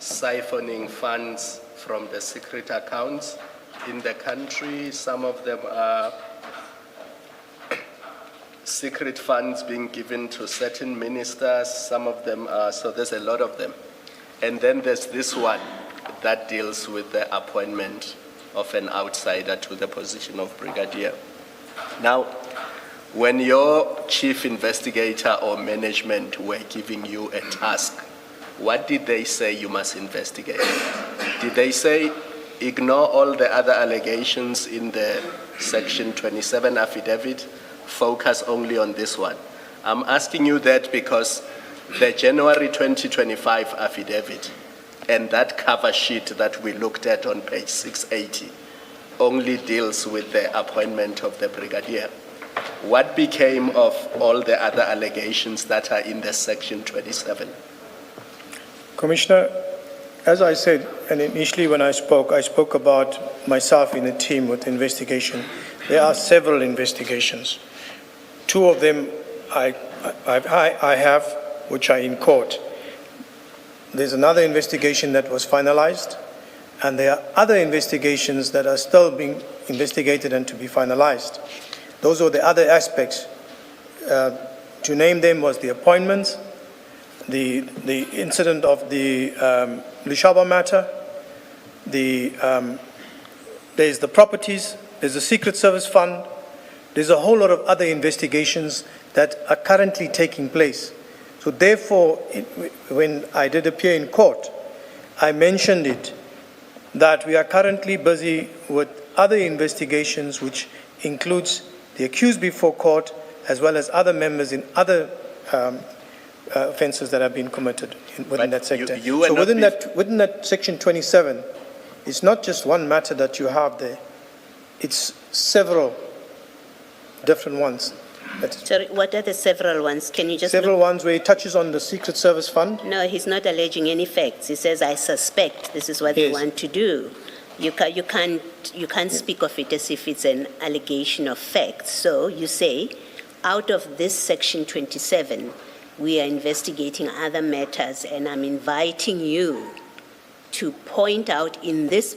C: siphoning funds from the secret accounts in the country. Some of them are secret funds being given to certain ministers. Some of them are, so there's a lot of them. And then there's this one that deals with the appointment of an outsider to the position of brigadier. Now, when your chief investigator or management were giving you a task, what did they say you must investigate? Did they say, ignore all the other allegations in the Section 27 affidavit, focus only on this one? I'm asking you that because the January 2025 affidavit and that cover sheet that we looked at on page 680 only deals with the appointment of the brigadier. What became of all the other allegations that are in the Section 27?
D: Commissioner, as I said, and initially when I spoke about myself in a team with investigation. There are several investigations. Two of them I have, which are in court. There's another investigation that was finalized, and there are other investigations that are still being investigated and to be finalized. Those are the other aspects. To name them was the appointments, the incident of the Lushaba matter, there's the properties, there's the Secret Service Fund, there's a whole lot of other investigations that are currently taking place. So therefore, when I did appear in court, I mentioned it, that we are currently busy with other investigations, which includes the accused before court, as well as other members in other offences that have been committed within that sector. So within that section 27, it's not just one matter that you have there, it's several different ones.
E: Sorry, what are the several ones? Can you just...
D: Several ones where he touches on the Secret Service Fund.
E: No, he's not alleging any facts. He says, I suspect this is what they want to do. You can't speak of it as if it's an allegation of facts. So you say, out of this section 27, we are investigating other matters, and I'm inviting you to point out in this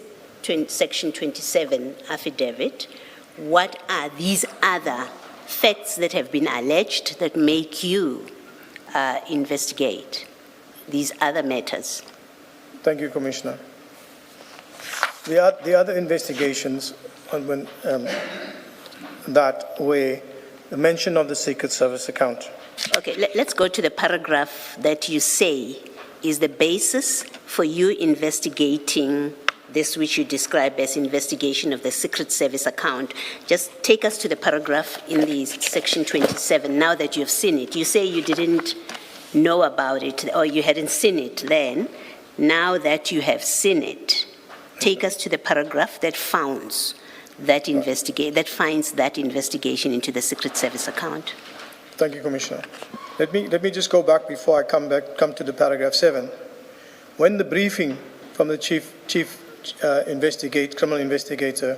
E: section 27 affidavit, what are these other facts that have been alleged that make you investigate these other matters?
D: Thank you, Commissioner. The other investigations on that were the mention of the Secret Service account.
E: Okay, let's go to the paragraph that you say is the basis for you investigating this, which you describe as investigation of the Secret Service account. Just take us to the paragraph in the section 27, now that you've seen it. You say you didn't know about it, or you hadn't seen it then. Now that you have seen it, take us to the paragraph that finds that investigation into the Secret Service account.
D: Thank you, Commissioner. Let me just go back before I come to the paragraph 7. When the briefing from the chief criminal investigator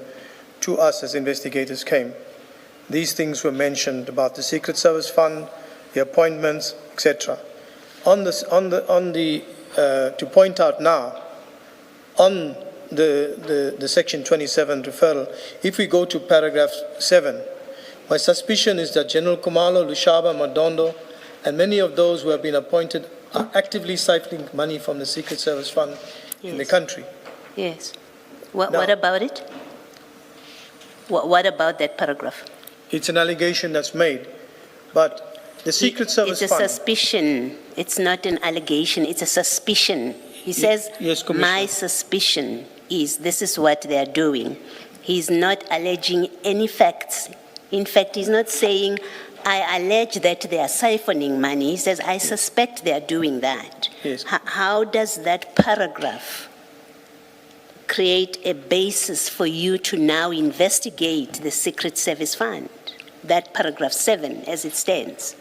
D: to us as investigators came, these things were mentioned about the Secret Service Fund, the appointments, etc. To point out now, on the section 27 referral, if we go to paragraph 7, my suspicion is that General Kumalo, Lushaba, Madondo, and many of those who have been appointed are actively siphoning money from the Secret Service Fund in the country.
E: Yes. What about it? What about that paragraph?
D: It's an allegation that's made, but the Secret Service Fund...
E: It's a suspicion. It's not an allegation. It's a suspicion. He says,
D: yes,
E: my suspicion is this is what they are doing. He's not alleging any facts. In fact, he's not saying, I allege that they are siphoning money. He says, I suspect they are doing that.
D: Yes.
E: How does that paragraph create a basis for you to now investigate the Secret Service Fund? That paragraph 7 as it stands.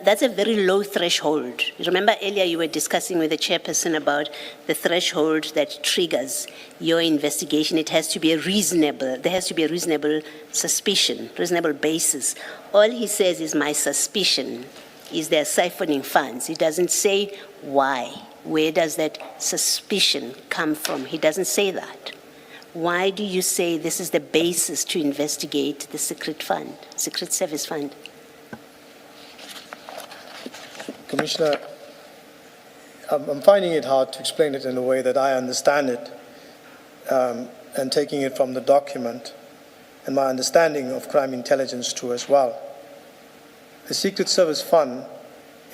E: That's a very low threshold. Remember earlier you were discussing with the chairperson about the threshold that triggers your investigation. It has to be there has to be a reasonable suspicion, reasonable basis. All he says is my suspicion is they're siphoning funds. He doesn't say why. Where does that suspicion come from? He doesn't say that. Why do you say this is the basis to investigate the Secret Service Fund?
D: Commissioner, I'm finding it hard to explain it in a way that I understand it, and taking it from the document and my understanding of crime intelligence too as well. The Secret Service Fund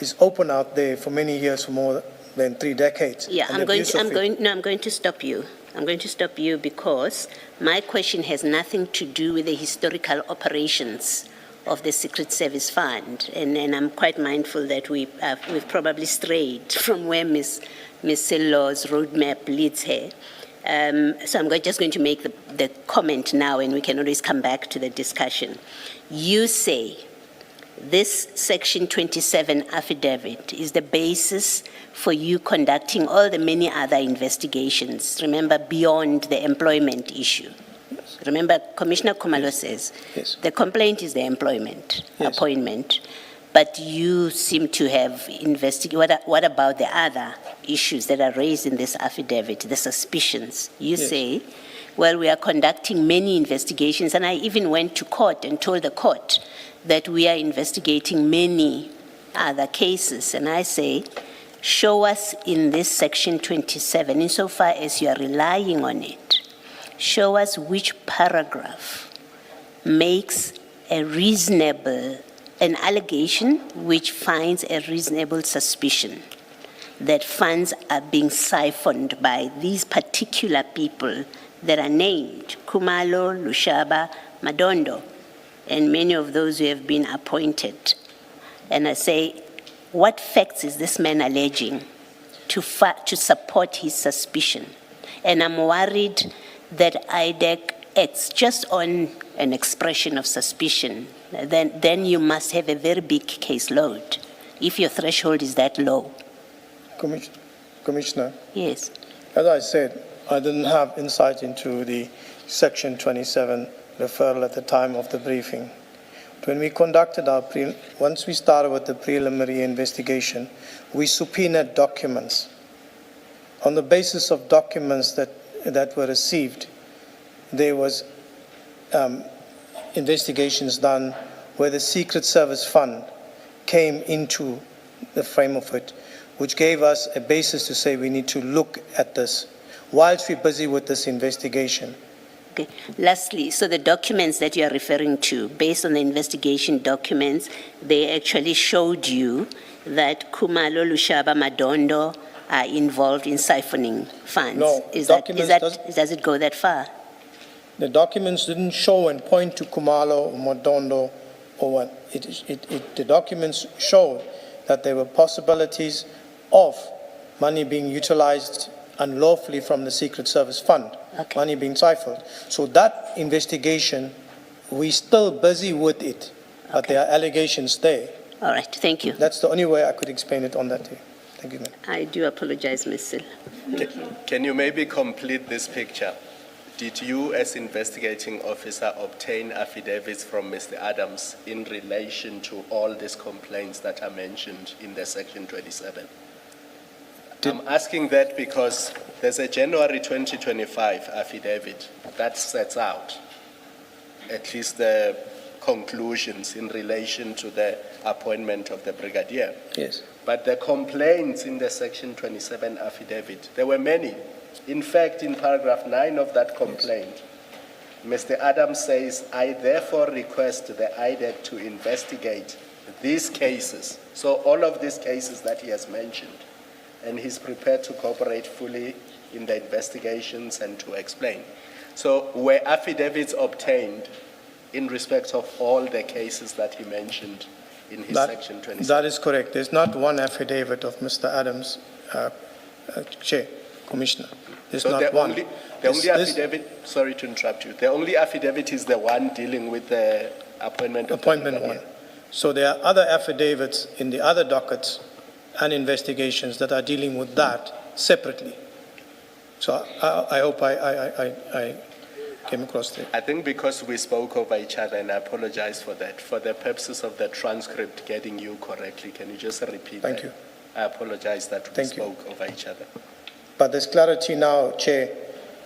D: is open out there for many years, for more than 3 decades.
E: Yeah, I'm going to stop you. I'm going to stop you because my question has nothing to do with the historical operations of the Secret Service Fund, and I'm quite mindful that we've probably strayed from where Ms. Sello's roadmap leads her. So I'm just going to make the comment now, and we can always come back to the discussion. You say this Section 27 affidavit is the basis for you conducting all the many other investigations, remember, beyond the employment issue. Remember, Commissioner Kumalo says the complaint is the employment appointment, but you seem to have investigated. What about the other issues that are raised in this affidavit, the suspicions? You say, well, we are conducting many investigations, and I even went to court and told the court that we are investigating many other cases, and I say, show us in this section 27, insofar as you are relying on it, show us which paragraph makes an allegation which finds a reasonable suspicion that funds are being siphoned by these particular people that are named, Kumalo, Lushaba, Madondo, and many of those who have been appointed. And I say, what facts is this man alleging to support his suspicion? And I'm worried that IDEC acts just on an expression of suspicion. Then you must have a very big caseload if your threshold is that low.
D: Commissioner,
E: Yes.
D: as I said, I didn't have insight into the Section 27 referral at the time of the briefing. When we conducted once we started with the preliminary investigation, we subpoenaed documents. On the basis of documents that were received, there was investigations done where the Secret Service Fund came into the frame of it, which gave us a basis to say we need to look at this whilst we're busy with this investigation.
E: Okay. Lastly, so the documents that you are referring to, based on the investigation documents, they actually showed you that Kumalo, Lushaba, Madondo are involved in siphoning funds.
D: No,
E: does it go that far?
D: The documents didn't show and point to Kumalo or Madondo or what. The documents showed that there were possibilities of money being utilized unlawfully from the Secret Service Fund,
E: Okay.
D: money being siphoned. So that investigation, we're still busy with it, but
E: Okay.
D: there are allegations there.
E: All right, thank you.
D: That's the only way I could explain it on that day. Thank you, ma'am.
E: I do apologize, Ms. Sil.
C: Can you maybe complete this picture? Did you, as investigating officer, obtain affidavits from Mr. Adams in relation to all these complaints that are mentioned in the Section 27? I'm asking that because there's a January 2025 affidavit that sets out at least the conclusions in relation to the appointment of the brigadier.
D: Yes.
C: But the complaints in the Section 27 affidavit, there were many. In fact, in paragraph 9 of that complaint, Mr. Adams says, I therefore request the IDEC to investigate these cases. So all of these cases that he has mentioned, and he's prepared to cooperate fully in the investigations and to explain. So were affidavits obtained in respect of all the cases that he mentioned in his Section 27?
D: That is correct. There's not one affidavit of Mr. Adams, Chair, Commissioner. There's
C: So
D: not
C: the
D: one.
C: only affidavit, sorry to interrupt you, the only affidavit is the one dealing with the appointment of the
D: Appointment
C: brigadier.
D: one. So there are other affidavits in the other dockets and investigations that are dealing with that separately. So I hope I came across there.
C: I think because we spoke over each other, and I apologize for that, for the purposes of the transcript getting you correctly, can you just repeat that?
D: Thank you.
C: I apologize that we
D: Thank you.
C: spoke over each other.
D: But there's clarity now, Chair,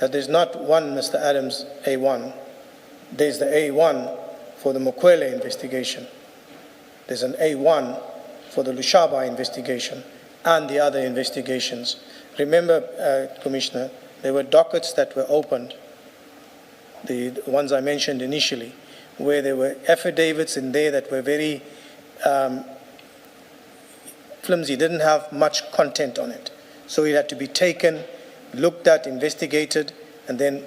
D: that there's not one Mr. Adams A1. There's the A1 for the Mokwele investigation. There's an A1 for the Lushaba investigation and the other investigations. Remember, Commissioner, there were dockets that were opened, the ones I mentioned initially, where there were affidavits in there that were very flimsy, didn't have much content on it. So it had to be taken, looked at, investigated, and then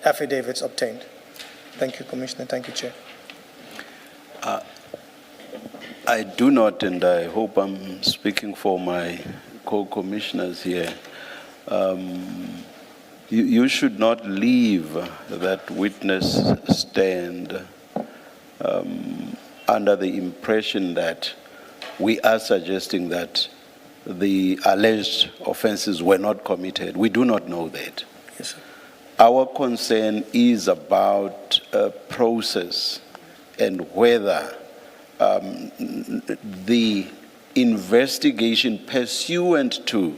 D: affidavits obtained. Thank you, Commissioner. Thank you, Chair.
B: I do not, and I hope I'm speaking for my co-commissioners here, you should not leave that witness stand under the impression that we are suggesting that the alleged offenses were not committed. We do not know that.
D: Yes, sir.
B: Our concern is about process and whether the investigation pursuant to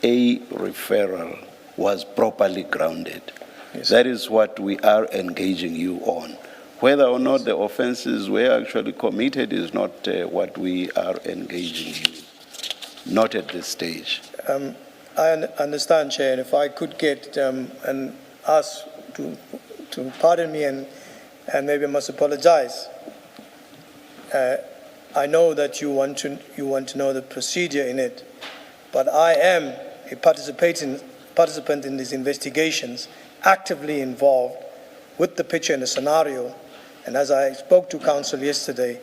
B: a referral was properly grounded.
D: Yes.
B: That is what we are engaging you on. Whether or not the offenses were actually committed is not what we are engaging in, not at this stage.
D: I understand, Chair, and if I could get and ask to pardon me and maybe I must apologize. I know that you want to know the procedure in it, but I am a participant in these investigations, actively involved with the picture and the scenario. And as I spoke to Council yesterday,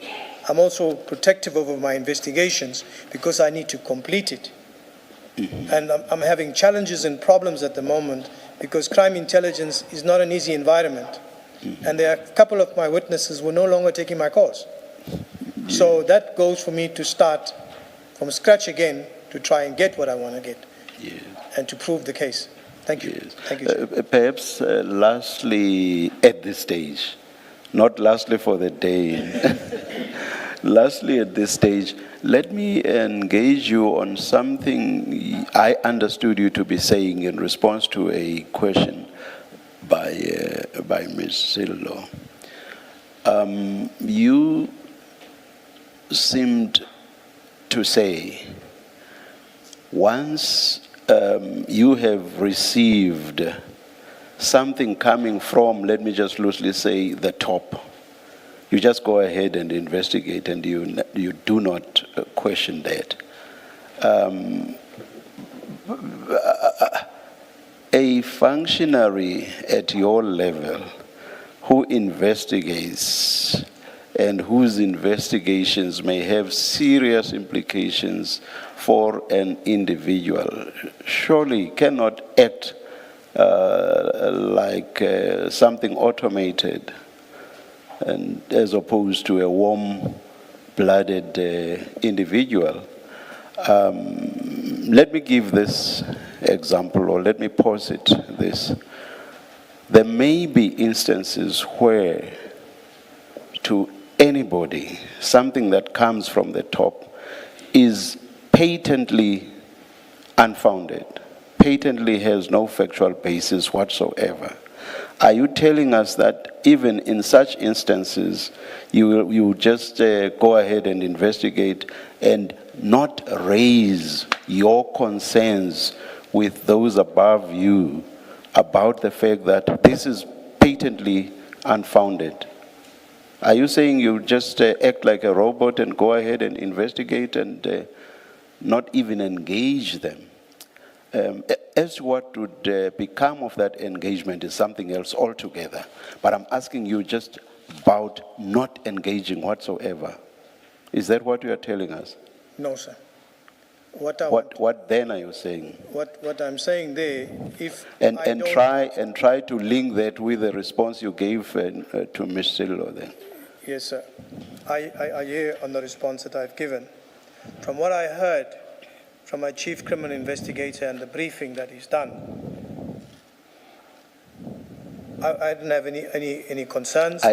D: I'm also protective over my investigations because I need to complete it. And I'm having challenges and problems at the moment because crime intelligence is not an easy environment. And there are a couple of my witnesses who are no longer taking my calls. So that goes for me to start from scratch again to try and get what I want to get and to prove the case. Thank you.
B: Yes.
D: Thank you, Chair.
B: Perhaps lastly, at this stage, not lastly for the day, lastly at this stage, let me engage you on something I understood you to be saying in response to a question by Ms. Sillo. You seemed to say once you have received something coming from, let me just loosely say, the top, you just go ahead and investigate and you do not question that. A functionary at your level who investigates and whose investigations may have serious implications for an individual surely cannot act like something automated, and as opposed to a warm-blooded individual. Let me give this example, or let me posit this. There may be instances where, to anybody, something that comes from the top is patently unfounded, patently has no factual basis whatsoever. Are you telling us that even in such instances, you just go ahead and investigate and not raise your concerns with those above you about the fact that this is patently unfounded? Are you saying you just act like a robot and go ahead and investigate and not even engage them? As to what would become of that engagement is something else altogether. But I'm asking you just about not engaging whatsoever. Is that what you are telling us?
D: No, sir.
B: What then are you saying?
D: What I'm saying there, if
B: And
D: I don't,
B: try to link that with the response you gave to Ms. Sillo then.
D: yes, sir. I hear on the response that I've given. From what I heard from my chief criminal investigator and the briefing that he's done, I didn't have any concerns.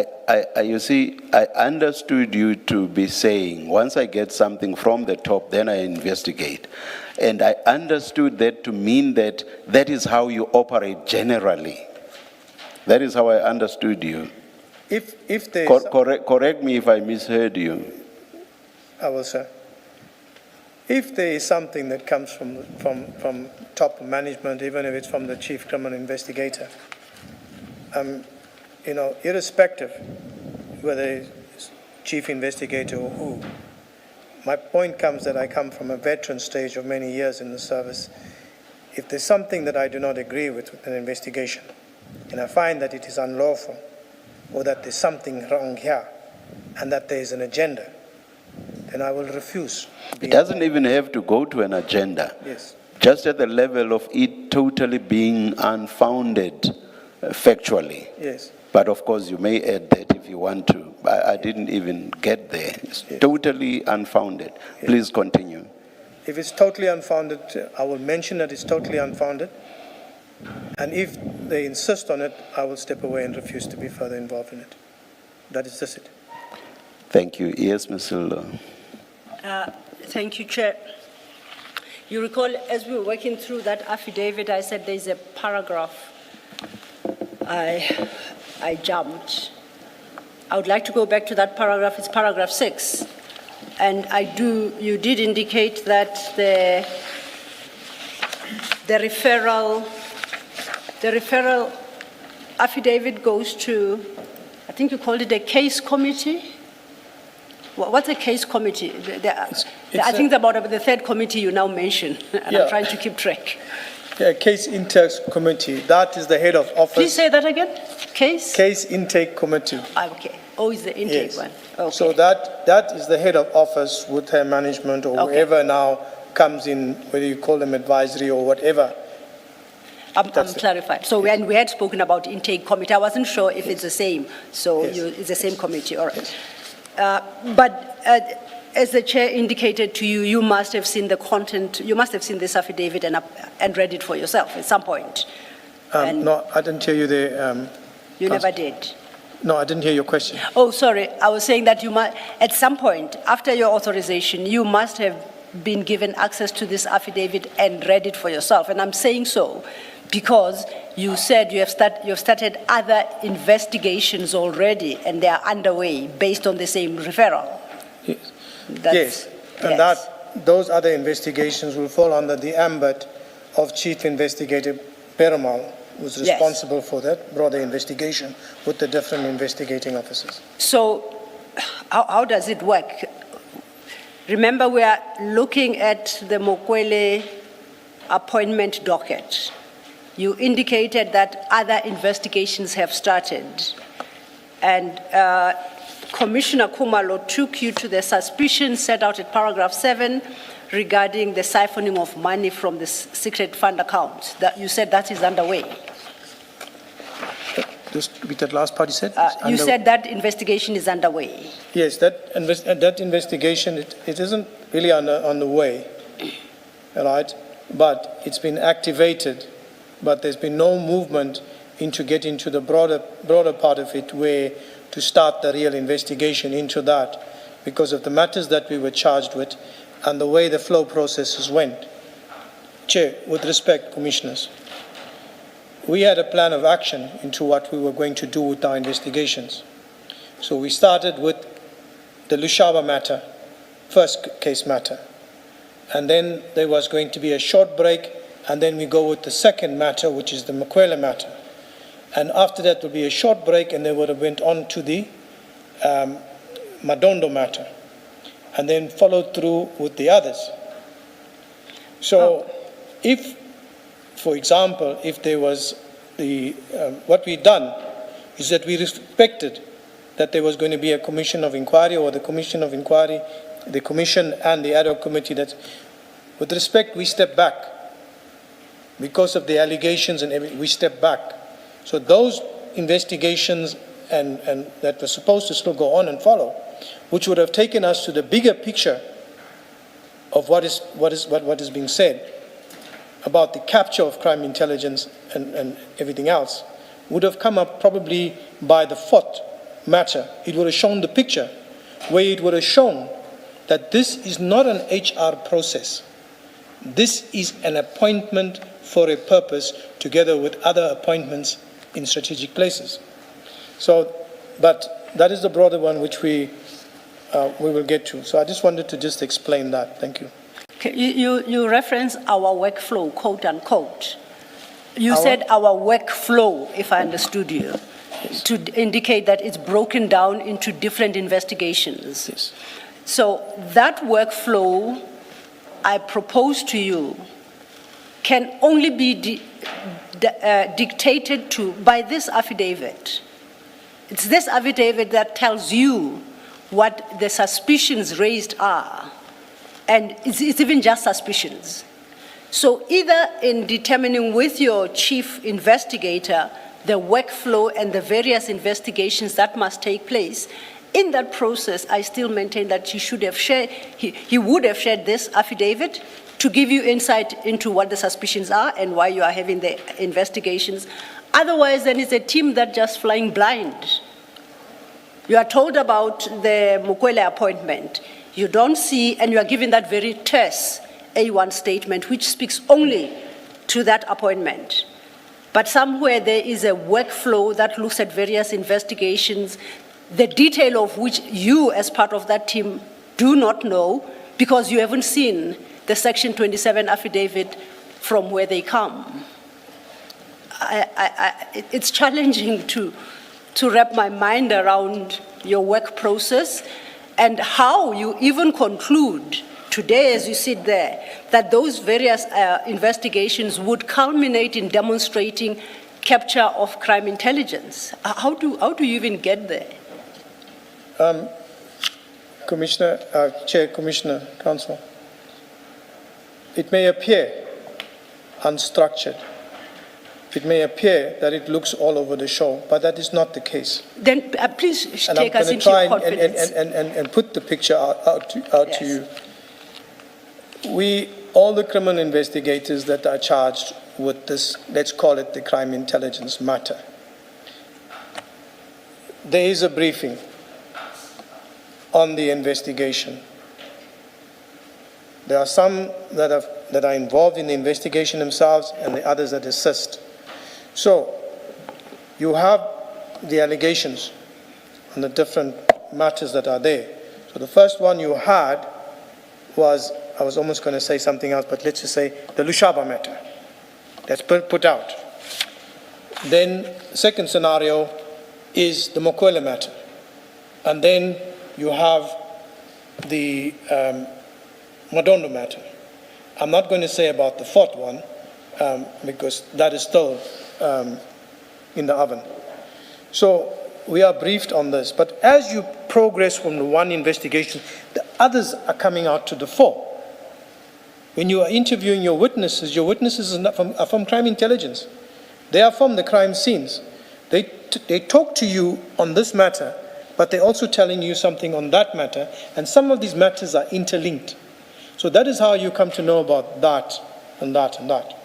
B: You see, I understood you to be saying, once I get something from the top, then I investigate. And I understood that to mean that that is how you operate generally. That is how I understood you.
D: If there
B: Correct me if I misheard you.
D: I will, sir. If there is something that comes from top management, even if it's from the chief criminal investigator, irrespective whether it's chief investigator or who, my point comes that I come from a veteran stage of many years in the service. If there's something that I do not agree with an investigation, and I find that it is unlawful, or that there's something wrong here, and that there is an agenda, then I will refuse.
B: It doesn't even have to go to an agenda.
D: Yes.
B: Just at the level of it totally being unfounded factually.
D: Yes.
B: But of course, you may add that if you want to. I didn't even get there. It's totally unfounded. Yes. Please continue.
D: If it's totally unfounded, I will mention that it's totally unfounded. And if they insist on it, I will step away and refuse to be further involved in it. That is just it.
B: Thank you. Yes, Ms. Sillo.
A: Thank you, Chair. You recall, as we were working through that affidavit, I said there's a paragraph I jumped. I would like to go back to that paragraph. It's paragraph 6. And you did indicate that the referral affidavit goes to, I think you called it a case committee? What's a case committee? I think about the third committee you now mention, and
D: Yeah.
A: I'm trying to keep track.
D: Yeah, case intake committee, that is the head of office.
A: Please say that again. Case?
D: Case intake committee.
A: Okay. Oh, is the intake
D: Yes.
A: one. Okay.
D: So that is the head of office with her management or
A: Okay.
D: whoever now comes in, whether you call them advisory or whatever.
A: I'm
D: That's it.
A: clarified. So when we had spoken about intake committee, I wasn't sure if it's the same. So
D: Yes.
A: it's the same committee, all right. But as the chair indicated to you, you must have seen the content, you must have seen this affidavit and read it for yourself at some point. And
D: No, I didn't hear you there.
A: you
D: Council.
A: never did.
D: No, I didn't hear your question.
A: Oh, sorry. I was saying that you must, at some point, after your authorization, you must have been given access to this affidavit and read it for yourself. And I'm saying so because you said you have started other investigations already and they are underway based on the same referral.
D: Yes.
A: That's-
D: Yes, and those other investigations will fall under the ambit of Chief Investigator Perumal, who's
A: Yes.
D: responsible for that broader investigation with the different investigating officers.
A: So how does it work? Remember, we are looking at the Mokwele appointment docket. You indicated that other investigations have started. And Commissioner Kumalo took you to the suspicion set out at paragraph 7 regarding the siphoning of money from the secret fund account. That you said that is underway.
D: Just repeat that last part you said?
A: You said that investigation is underway.
D: Yes, that investigation, it isn't really on the way, all right? But it's been activated, but there's been no movement into getting to the broader part of it where to start the real investigation into that because of the matters that we were charged with and the way the flow processes went. Chair, with respect, Commissioners, we had a plan of action into what we were going to do with our investigations. So we started with the Lushaba matter, first case matter. And then there was going to be a short break, and then we go with the second matter, which is the Mokwele matter. And after that will be a short break, and then we would have went on to the Madondo matter, and then followed through with the others. So if, for example, if there was what we done is that we respected that there was going to be a commission of inquiry or the commission of inquiry, the commission and the ad hoc committee that, with respect, we step back because of the allegations and everything, we step back. So those investigations and that were supposed to still go on and follow, which would have taken us to the bigger picture of what is being said about the capture of crime intelligence and everything else, would have come up probably by the fourth matter. It would have shown the picture where it would have shown that this is not an HR process. This is an appointment for a purpose together with other appointments in strategic places. So, but that is the broader one which we will get to. So I just wanted to just explain that. Thank you.
A: Okay, you reference our workflow, quote unquote. You said our workflow, if I understood you,
D: Yes.
A: to indicate that it's broken down into different investigations.
D: Yes.
A: So that workflow I propose to you can only be dictated to by this affidavit. It's this affidavit that tells you what the suspicions raised are. And it's even just suspicions. So either in determining with your chief investigator the workflow and the various investigations that must take place, in that process, I still maintain that he should have shared, he would have shared this affidavit to give you insight into what the suspicions are and why you are having the investigations. Otherwise, then it's a team that's just flying blind. You are told about the Mokwele appointment. You don't see, and you are given that very terse A1 statement, which speaks only to that appointment. But somewhere there is a workflow that looks at various investigations, the detail of which you, as part of that team, do not know because you haven't seen the Section 27 affidavit from where they come. It's challenging to wrap my mind around your work process and how you even conclude today as you sit there that those various investigations would culminate in demonstrating capture of crime intelligence. How do you even get there?
D: Commissioner, Chair, Commissioner, Council, it may appear unstructured. It may appear that it looks all over the show, but that is not the case.
A: Then please
D: And
A: take
D: I'm
A: us
D: going
A: into
D: to try
A: your confidence.
D: and put the picture out
A: Yes.
D: to you. All the criminal investigators that are charged with this, let's call it the crime intelligence matter, there is a briefing on the investigation. There are some that are involved in the investigation themselves and the others that assist. So you have the allegations on the different matters that are there. So the first one you had was, I was almost going to say something else, but let's just say the Lushaba matter. That's put out. Then the second scenario is the Mokwele matter. And then you have the Madondo matter. I'm not going to say about the fourth one because that is still in the oven. So we are briefed on this. But as you progress from the one investigation, the others are coming out to the fore. When you are interviewing your witnesses are from crime intelligence. They are from the crime scenes. They talk to you on this matter, but they're also telling you something on that matter, and some of these matters are interlinked. So that is how you come to know about that and that and that,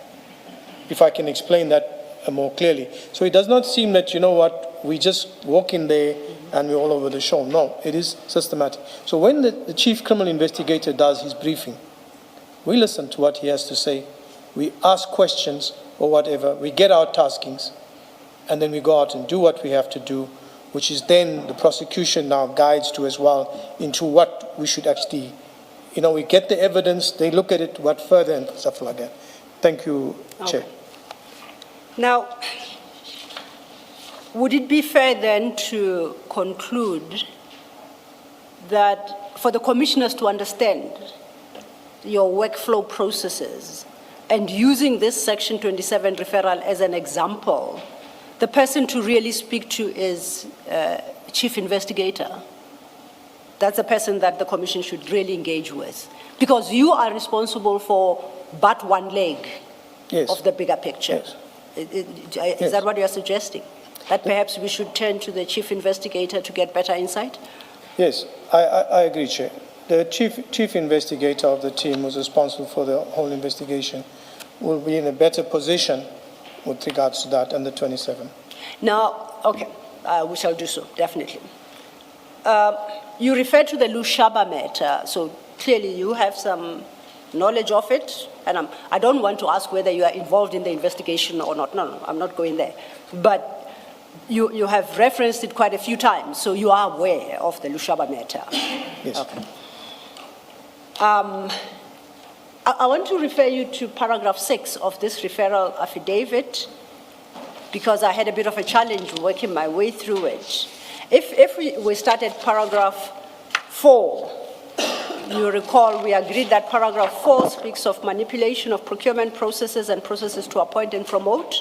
D: if I can explain that more clearly. So it does not seem that, you know what, we just walk in there and we're all over the show. No, it is systematic. So when the chief criminal investigator does his briefing, we listen to what he has to say, we ask questions or whatever, we get our taskings, and then we go out and do what we have to do, which is then the prosecution now guides to as well into what we should actually, we get the evidence, they look at it, what further and stuff like that. Thank you, Chair.
A: Now, would it be fair then to conclude that for the commissioners to understand your workflow processes and using this Section 27 referral as an example, the person to really speak to is chief investigator? That's the person that the commission should really engage with, because you are responsible for but one leg of the bigger picture.
D: Yes.
A: Is that what you're suggesting? That perhaps we should turn to the chief investigator to get better insight?
D: Yes, I agree, Chair. The chief investigator of the team who's responsible for the whole investigation will be in a better position with regards to that and the 27.
A: Now, okay, we shall do so, definitely. You referred to the Lushaba matter, so clearly you have some knowledge of it, and I don't want to ask whether you are involved in the investigation or not. No, I'm not going there. But you have referenced it quite a few times, so you are aware of the Lushaba matter.
D: Yes.
A: Okay. I want to refer you to paragraph 6 of this referral affidavit, because I had a bit of a challenge working my way through it. If we start at paragraph 4, you recall we agreed that paragraph 4 speaks of manipulation of procurement processes and processes to appoint and promote.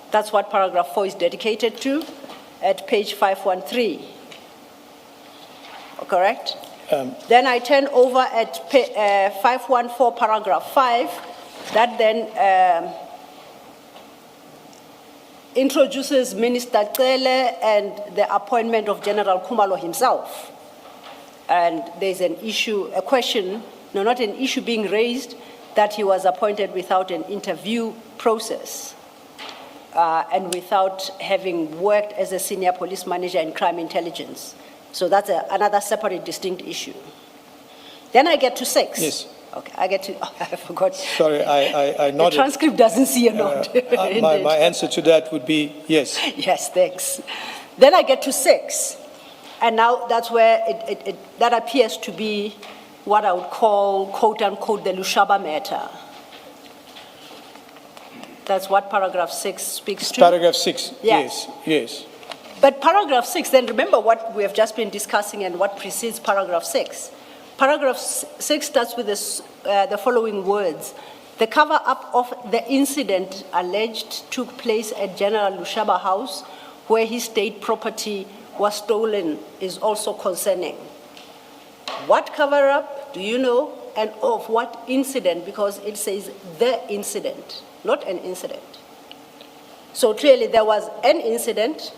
A: That's what paragraph 4 is dedicated to at page 513. Correct? Then I turn over at 514 paragraph 5, that then introduces Minister Cele and the appointment of General Khumalo himself. And there's an issue, a question, no, not an issue being raised, that he was appointed without an interview process and without having worked as a senior police manager in crime intelligence. So that's another separate, distinct issue. Then I get to 6.
D: Yes.
A: Okay, I get to, I forgot.
D: Sorry, I nodded.
A: The transcript doesn't see a nod.
D: My answer to that would be yes.
A: Yes, thanks. Then I get to 6. And now that's where that appears to be what I would call, quote unquote, the Lushaba matter. That's what paragraph 6 speaks to.
D: Paragraph 6,
A: Yes.
D: yes.
A: But paragraph 6, then remember what we have just been discussing and what precedes paragraph 6. Paragraph 6 starts with this, the following words. The cover-up of the incident alleged took place at General Lushaba House, where his state property was stolen, is also concerning. What cover-up, do you know, and of what incident? Because it says the incident, not an incident. So clearly there was an incident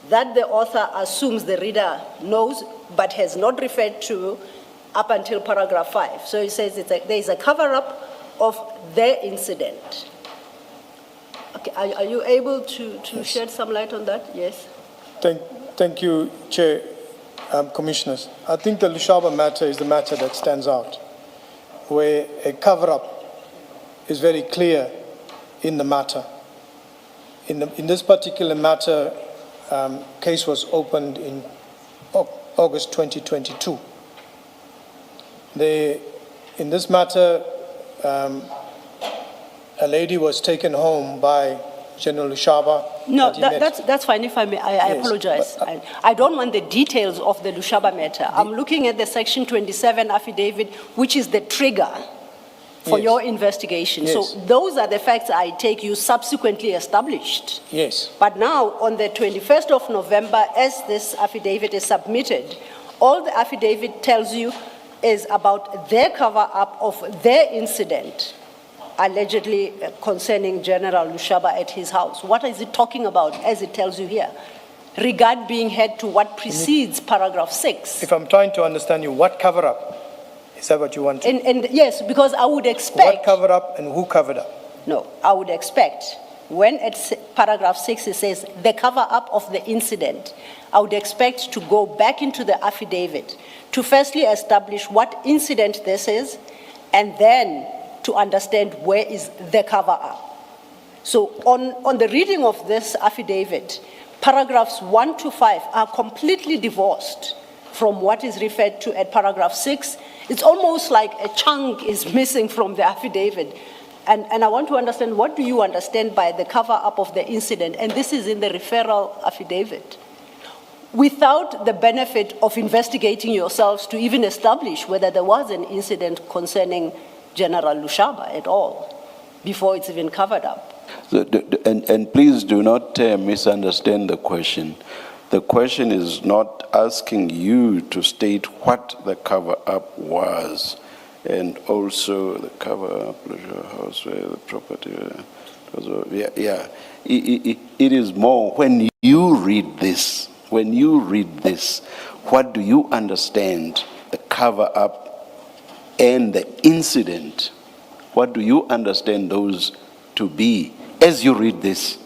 A: that the author assumes the reader knows, but has not referred to up until paragraph 5. So he says there is a cover-up of the incident. Okay, are you able to
D: Yes.
A: shed some light on that? Yes.
D: Thank you, Chair, Commissioners. I think the Lushaba matter is the matter that stands out, where a cover-up is very clear in the matter. In this particular matter, case was opened in August 2022. In this matter, a lady was taken home by General Lushaba.
A: No,
D: that he met.
A: that's fine if I may. I
D: Yes,
A: apologize.
D: but,
A: I don't want the details of the Lushaba matter. I'm looking at the Section 27 affidavit, which is the trigger for
D: Yes.
A: your investigation.
D: Yes.
A: So those are the facts I take you subsequently established.
D: Yes.
A: But now, on the 21st of November, as this affidavit is submitted, all the affidavit tells you is about their cover-up of their incident, allegedly concerning General Lushaba at his house. What is it talking about, as it tells you here? Regard being head to what precedes paragraph 6.
D: If I'm trying to understand you, what cover-up? Is that what you want to?
A: And yes, because I would expect...
D: What cover-up and who covered up?
A: No, I would expect, when at paragraph 6 it says the cover-up of the incident, I would expect to go back into the affidavit to firstly establish what incident this is, and then to understand where is the cover-up. So on the reading of this affidavit, paragraphs 1 to 5 are completely divorced from what is referred to at paragraph 6. It's almost like a chunk is missing from the affidavit. And I want to understand, what do you understand by the cover-up of the incident? And this is in the referral affidavit. Without the benefit of investigating yourselves to even establish whether there was an incident concerning General Lushaba at all, before it's even covered up.
B: And please do not misunderstand the question. The question is not asking you to state what the cover-up was, and also the cover-up, house, where the property was. Yeah. It is more when you read this. When you read this, what do you understand the cover-up and the incident? What do you understand those to be as you read this?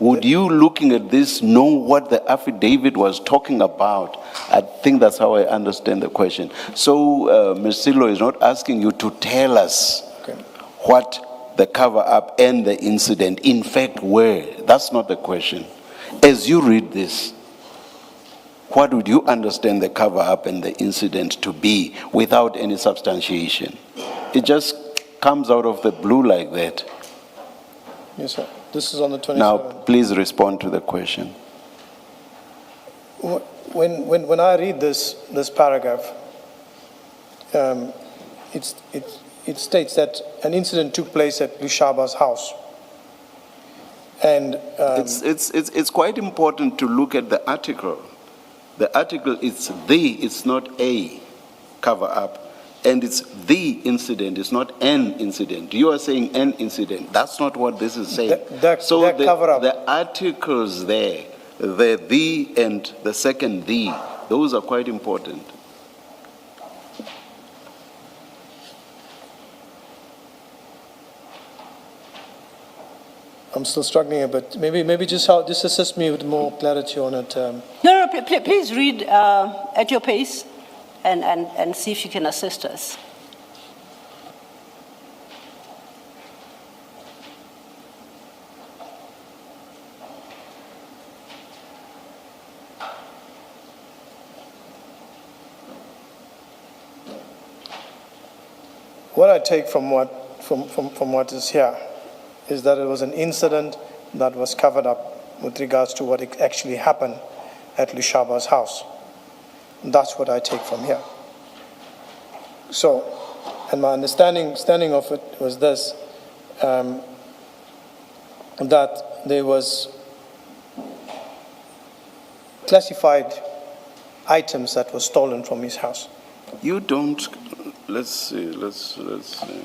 B: Would you, looking at this, know what the affidavit was talking about? I think that's how I understand the question. So, Ms. Silo is not asking you to tell us what the cover-up and the incident in fact were. That's not the question. As you read this, what would you understand the cover-up and the incident to be without any substantiation? It just comes out of the blue like that.
D: Yes, sir. This is on the 27th.
B: Now, please respond to the question.
D: When I read this paragraph, it states that an incident took place at Lushaba's house. And
B: It's quite important to look at the article. The article is it's not a cover-up. And it's the incident, it's not an incident. You are saying an incident. That's not what this is saying. So the articles there, the and the second the, those are quite important.
D: I'm still struggling a bit. Maybe just assist me with more clarity on it.
A: No, please read at your pace and see if you can assist us.
D: what I take from what is here is that it was an incident that was covered up with regards to what actually happened at Lushaba's house. That's what I take from here. So, and my understanding of it was this, that there was classified items that were stolen from his house.
B: You don't, let's see.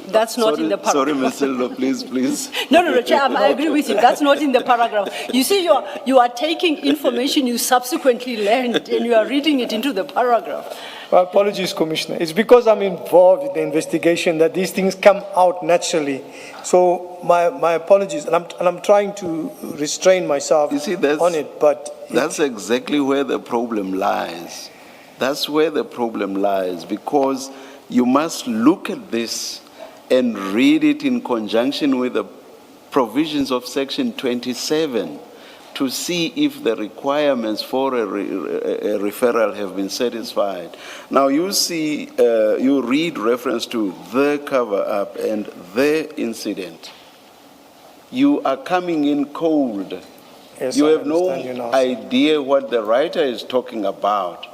A: That's not in the paragraph.
B: Sorry, Mr. Lo, please.
A: No, Chair, I agree with you. That's not in the paragraph. You see, you are taking information you subsequently learned and you are reading it into the paragraph.
D: Well, apologies, Commissioner. It's because I'm involved in the investigation that these things come out naturally. So my apologies, and I'm trying to restrain myself on it, but
B: that's exactly where the problem lies. That's where the problem lies, because you must look at this and read it in conjunction with the provisions of Section 27 to see if the requirements for a referral have been satisfied. Now you see, you read reference to the cover-up and the incident. You are coming in cold.
D: yes,
B: You
D: I
B: have no
D: understand you now.
B: idea what the writer is talking about.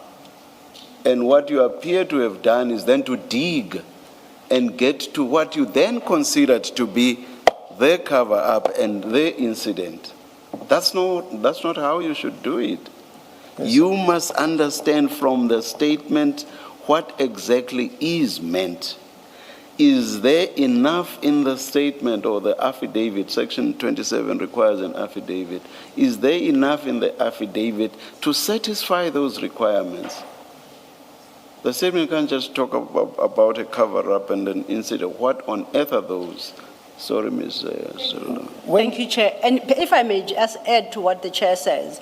B: And what you appear to have done is then to dig and get to what you then considered to be the cover-up and the incident. That's not how you should do it.
D: Yes,
B: you must understand from the statement what exactly is meant. Is there enough in the statement or the affidavit? Section 27 requires an affidavit. Is there enough in the affidavit to satisfy those requirements? The statement can't just talk about a cover-up and an incident. What on earth are those? Sorry, Ms. Solo.
A: Thank you, Chair. And if I may just add to what the Chair says,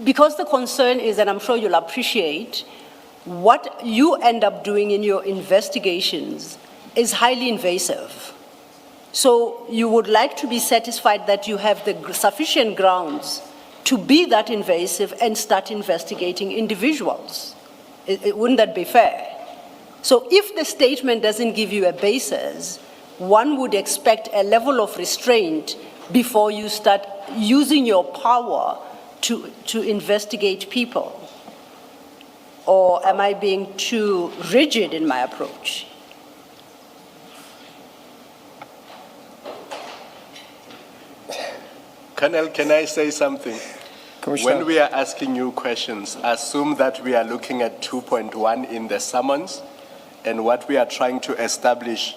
A: because the concern is, and I'm sure you'll appreciate, what you end up doing in your investigations is highly invasive. So you would like to be satisfied that you have the sufficient grounds to be that invasive and start investigating individuals. Wouldn't that be fair? So if the statement doesn't give you a basis, one would expect a level of restraint before you start using your power to investigate people. Or am I being too rigid in my approach?
C: Colonel, can I say something?
D: Commissioner.
C: When we are asking you questions, assume that we are looking at 2.1 in the summons, and what we are trying to establish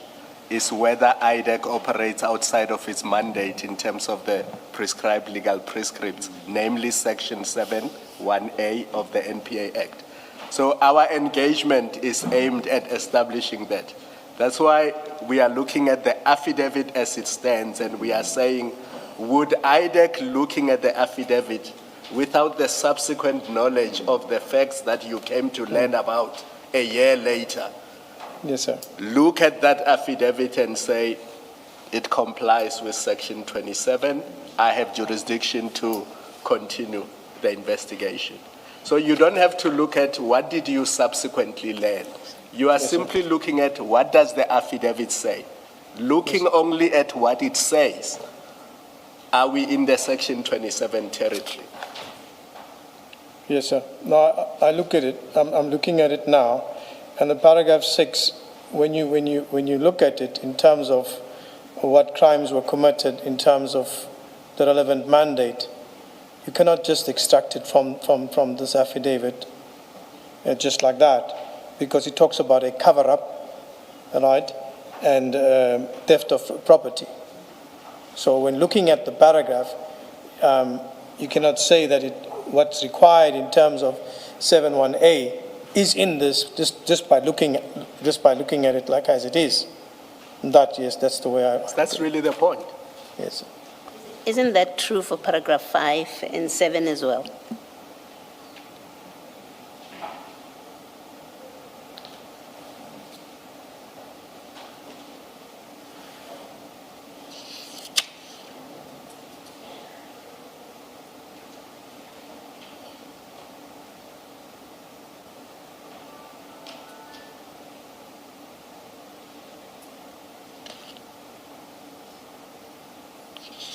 C: is whether IDEC operates outside of its mandate in terms of the prescribed legal prescripts, namely Section 7(1)(a) of the NPA Act. So our engagement is aimed at establishing that. That's why we are looking at the affidavit as it stands, and we are saying, would IDEC, looking at the affidavit, without the subsequent knowledge of the facts that you came to learn about a year later,
D: Yes, sir.
C: look at that affidavit and say, it complies with Section 27, I have jurisdiction to continue the investigation. So you don't have to look at what did you subsequently learn. You are simply looking at what does the affidavit say. Looking only at what it says, are we in the Section 27 territory?
D: Yes, sir. No, I look at it. I'm looking at it now, and the paragraph 6. When you look at it in terms of what crimes were committed in terms of the relevant mandate, you cannot just extract it from this affidavit just like that, because it talks about a cover-up, right, and theft of property. So when looking at the paragraph, you cannot say that what's required in terms of 7(1)(a) is in this just by looking at it like as it is. Yes, that's the way I.
C: That's really the point.
D: Yes.
E: Isn't that true for paragraph 5 and 7 as well?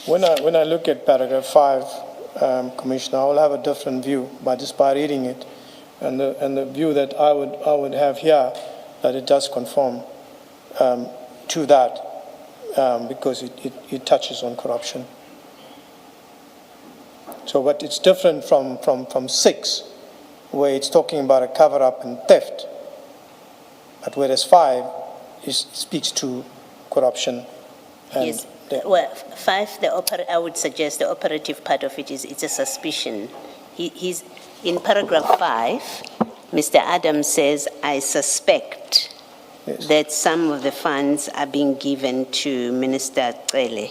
D: When I look at paragraph 5, Commissioner, I will have a different view by reading it, and the view that I would have here, that it does conform to that, because it touches on corruption. So, but it's different from 6, where it's talking about a cover-up and theft. But whereas 5 speaks to corruption. And
E: Yes. Well, 5, I would suggest the operative part of it is it's a suspicion. He's in paragraph 5. Mr. Adams says, "I suspect
D: Yes.
E: that some of the funds are being given to Minister Cele."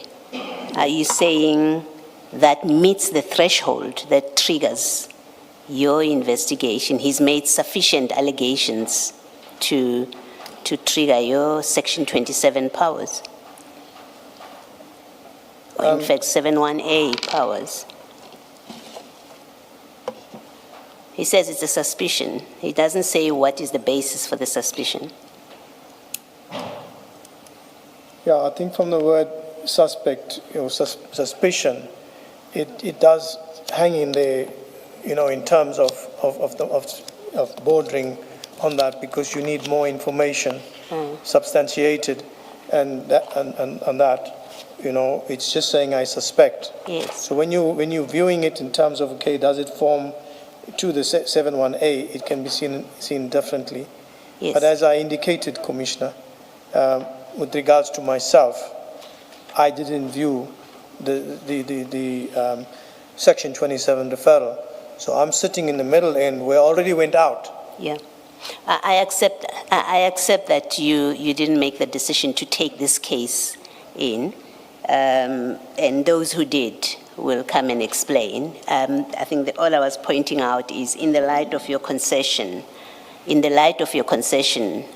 E: Are you saying that meets the threshold that triggers your investigation? He's made sufficient allegations to trigger your Section 27 powers? Or in fact, 71A powers? He says it's a suspicion. He doesn't say what is the basis for the suspicion.
D: Yeah, I think from the word suspect, suspicion, it does hang in there, in terms of bordering on that, because you need more information substantiated, and that, it's just saying I suspect.
E: Yes.
D: So when you're viewing it in terms of, okay, does it form to the 71A, it can be seen differently.
E: Yes.
D: But as I indicated, Commissioner, with regards to myself, I didn't view the Section 27 referral. So I'm sitting in the middle end where I already went out.
E: Yeah. I accept that you didn't make the decision to take this case in, and those who did will come and explain. I think that all I was pointing out is in the light of your concession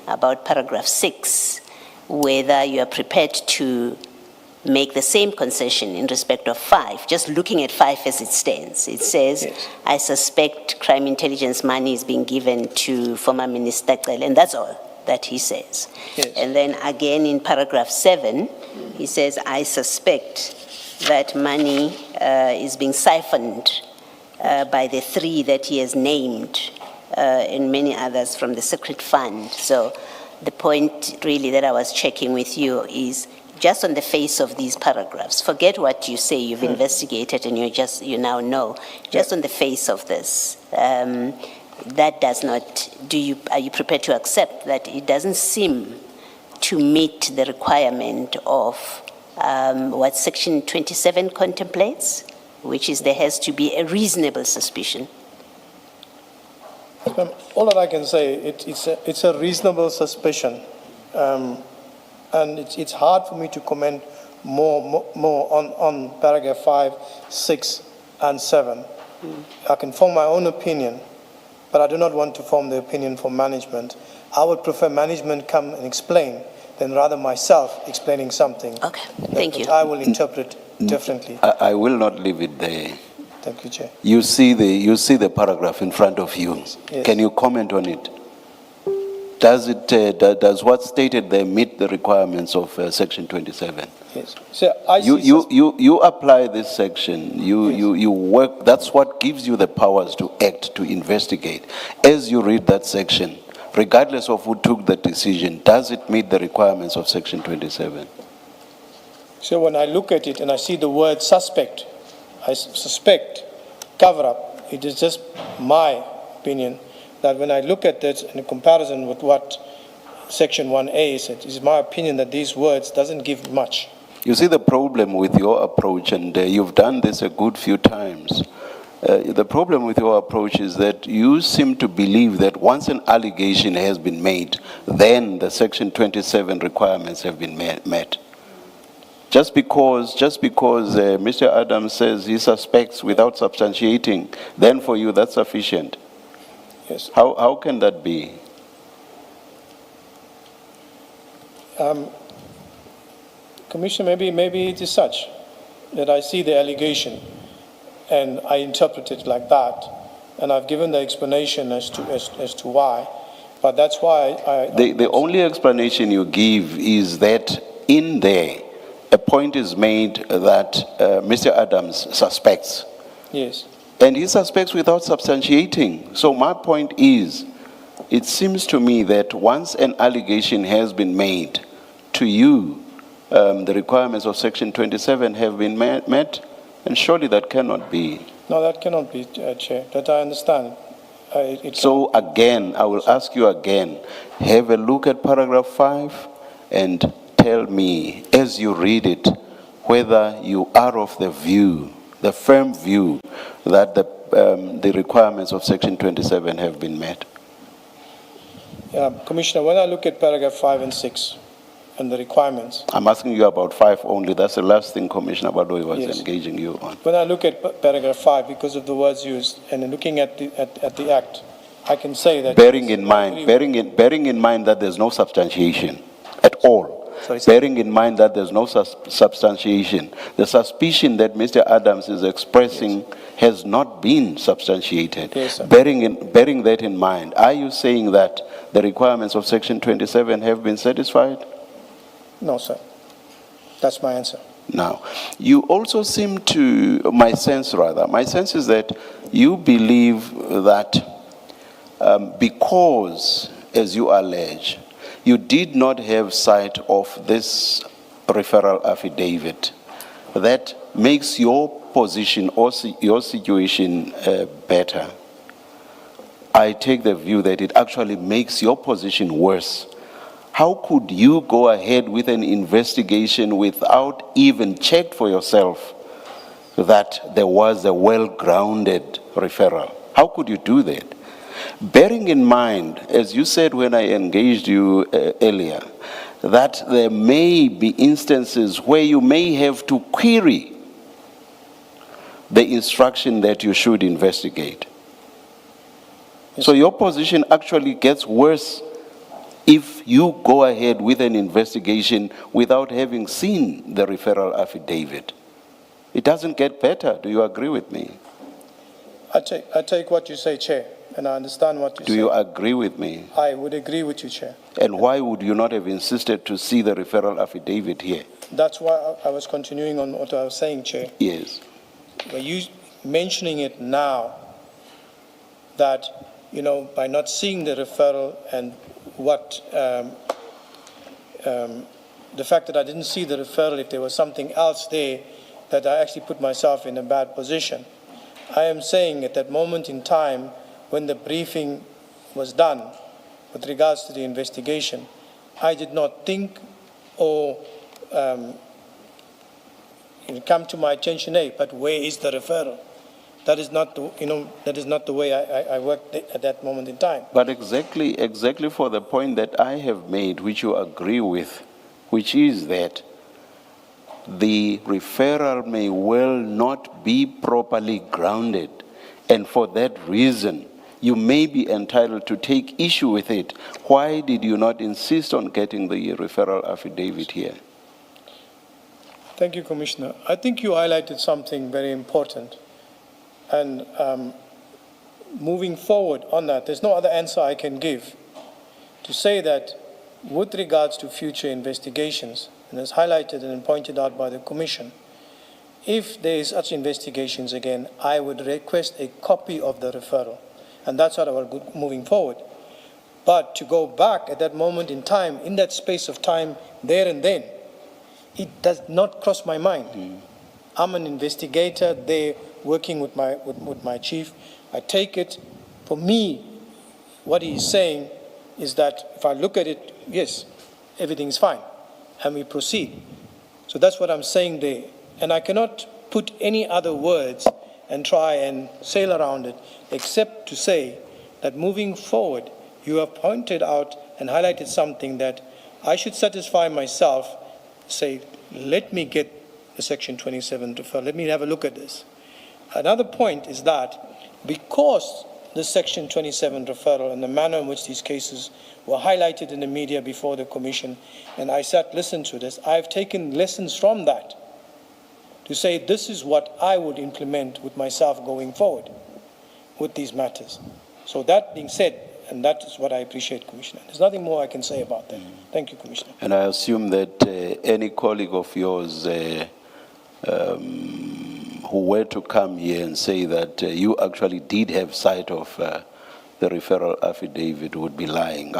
E: about paragraph 6, whether you are prepared to make the same concession in respect of 5, just looking at 5 as it stands. It says,
D: yes.
E: I suspect crime intelligence money is being given to former Minister Cele, and that's all that he says.
D: Yes.
E: And then again in paragraph 7, he says, I suspect that money is being siphoned by the 3 that he has named, and many others from the secret fund. So the point really that I was checking with you is just on the face of these paragraphs, forget what you say you've investigated and you now know, just on the face of this, that does not, are you prepared to accept that it doesn't seem to meet the requirement of what Section 27 contemplates, which is there has to be a reasonable suspicion?
D: All that I can say, it's a reasonable suspicion. And it's hard for me to comment more on paragraph 5, 6, and 7. I can form my own opinion, but I do not want to form the opinion for management. I would prefer management come and explain than rather myself explaining something.
E: Okay, thank you.
D: That I will interpret differently.
B: I will not leave it there.
D: Thank you, Chair.
B: You see the paragraph in front of you.
D: Yes.
B: Can you comment on it? Does what's stated there meet the requirements of Section 27?
D: Yes. So I
B: You apply this section. You work. That's what gives you the powers to act, to investigate. As you read that section, regardless of who took the decision, does it meet the requirements of Section 27?
D: So when I look at it and I see the word suspect, I suspect cover-up. It is just my opinion that when I look at this in comparison with what Section 1A said, it is my opinion that these words doesn't give much.
B: You see the problem with your approach, and you've done this a good few times. The problem with your approach is that you seem to believe that once an allegation has been made, then the Section 27 requirements have been met. Just because Mr. Adams says he suspects without substantiating, then for you that's sufficient.
D: Yes.
B: How can that be?
D: Commissioner, maybe it is such that I see the allegation and I interpret it like that, and I've given the explanation as to why. But that's why
B: The only explanation you give is that in there, a point is made that Mr. Adams suspects.
D: Yes.
B: And he suspects without substantiating. So my point is, it seems to me that once an allegation has been made to you, the requirements of Section 27 have been met, and surely that cannot be.
D: No, that cannot be, Chair. That I understand.
B: So again, I will ask you again, have a look at paragraph 5 and tell me, as you read it, whether you are of the view, the firm view, that the requirements of Section 27 have been met.
D: Commissioner, when I look at paragraph 5 and 6 and the requirements,
B: I'm asking you about 5 only. That's the last thing Commissioner Badoy was
D: Yes.
B: engaging you on.
D: when I look at paragraph 5, because of the words used, and looking at the act, I can say that...
B: Bearing in mind that there's no substantiation at all.
D: Sorry, sir.
B: Bearing in mind that there's no substantiation, the suspicion that Mr. Adams is expressing has not been substantiated.
D: Yes, sir.
B: Bearing that in mind, are you saying that the requirements of Section 27 have been satisfied?
D: No, sir. That's my answer.
B: Now, you also seem to, my sense is that you believe that because, as you allege, you did not have sight of this referral affidavit, that makes your position or your situation better. I take the view that it actually makes your position worse. How could you go ahead with an investigation without even check for yourself that there was a well-grounded referral? How could you do that? Bearing in mind, as you said when I engaged you earlier, that there may be instances where you may have to query the instruction that you should investigate.
D: Yes.
B: So your position actually gets worse if you go ahead with an investigation without having seen the referral affidavit. It doesn't get better. Do you agree with me?
D: I take what you say, Chair, and I understand what you say.
B: Do you agree with me?
D: I would agree with you, Chair.
B: And why would you not have insisted to see the referral affidavit here?
D: That's why I was continuing on what I was saying, Chair.
B: Yes.
D: By you mentioning it now, that, by not seeing the referral and what, the fact that I didn't see the referral, if there was something else there, that I actually put myself in a bad position. I am saying at that moment in time, when the briefing was done with regards to the investigation, I did not think or it come to my attention, hey, but where is the referral? That is not the way I worked at that moment in time.
B: But exactly for the point that I have made, which you agree with, which is that the referral may well not be properly grounded, and for that reason, you may be entitled to take issue with it. Why did you not insist on getting the referral affidavit here?
D: Thank you, Commissioner. I think you highlighted something very important. And moving forward on that, there's no other answer I can give to say that with regards to future investigations, and as highlighted and pointed out by the Commission, if there is such investigations again, I would request a copy of the referral. And that's how I will go moving forward. But to go back at that moment in time, in that space of time, there and then, it does not cross my mind. I'm an investigator there working with my chief. I take it, for me, what he's saying is that if I look at it, yes, everything's fine, and we proceed. So that's what I'm saying there. And I cannot put any other words and try and sail around it, except to say that moving forward, you have pointed out and highlighted something that I should satisfy myself, say, let me get the Section 27 referral, let me have a look at this. Another point is that because the Section 27 referral and the manner in which these cases were highlighted in the media before the Commission, and I listened to this, I've taken lessons from that to say this is what I would implement with myself going forward with these matters. So that being said, And that is what I appreciate, Commissioner. There's nothing more I can say about that. Thank you, Commissioner.
B: And I assume that any colleague of yours who were to come here and say that you actually did have sight of the referral affidavit would be lying.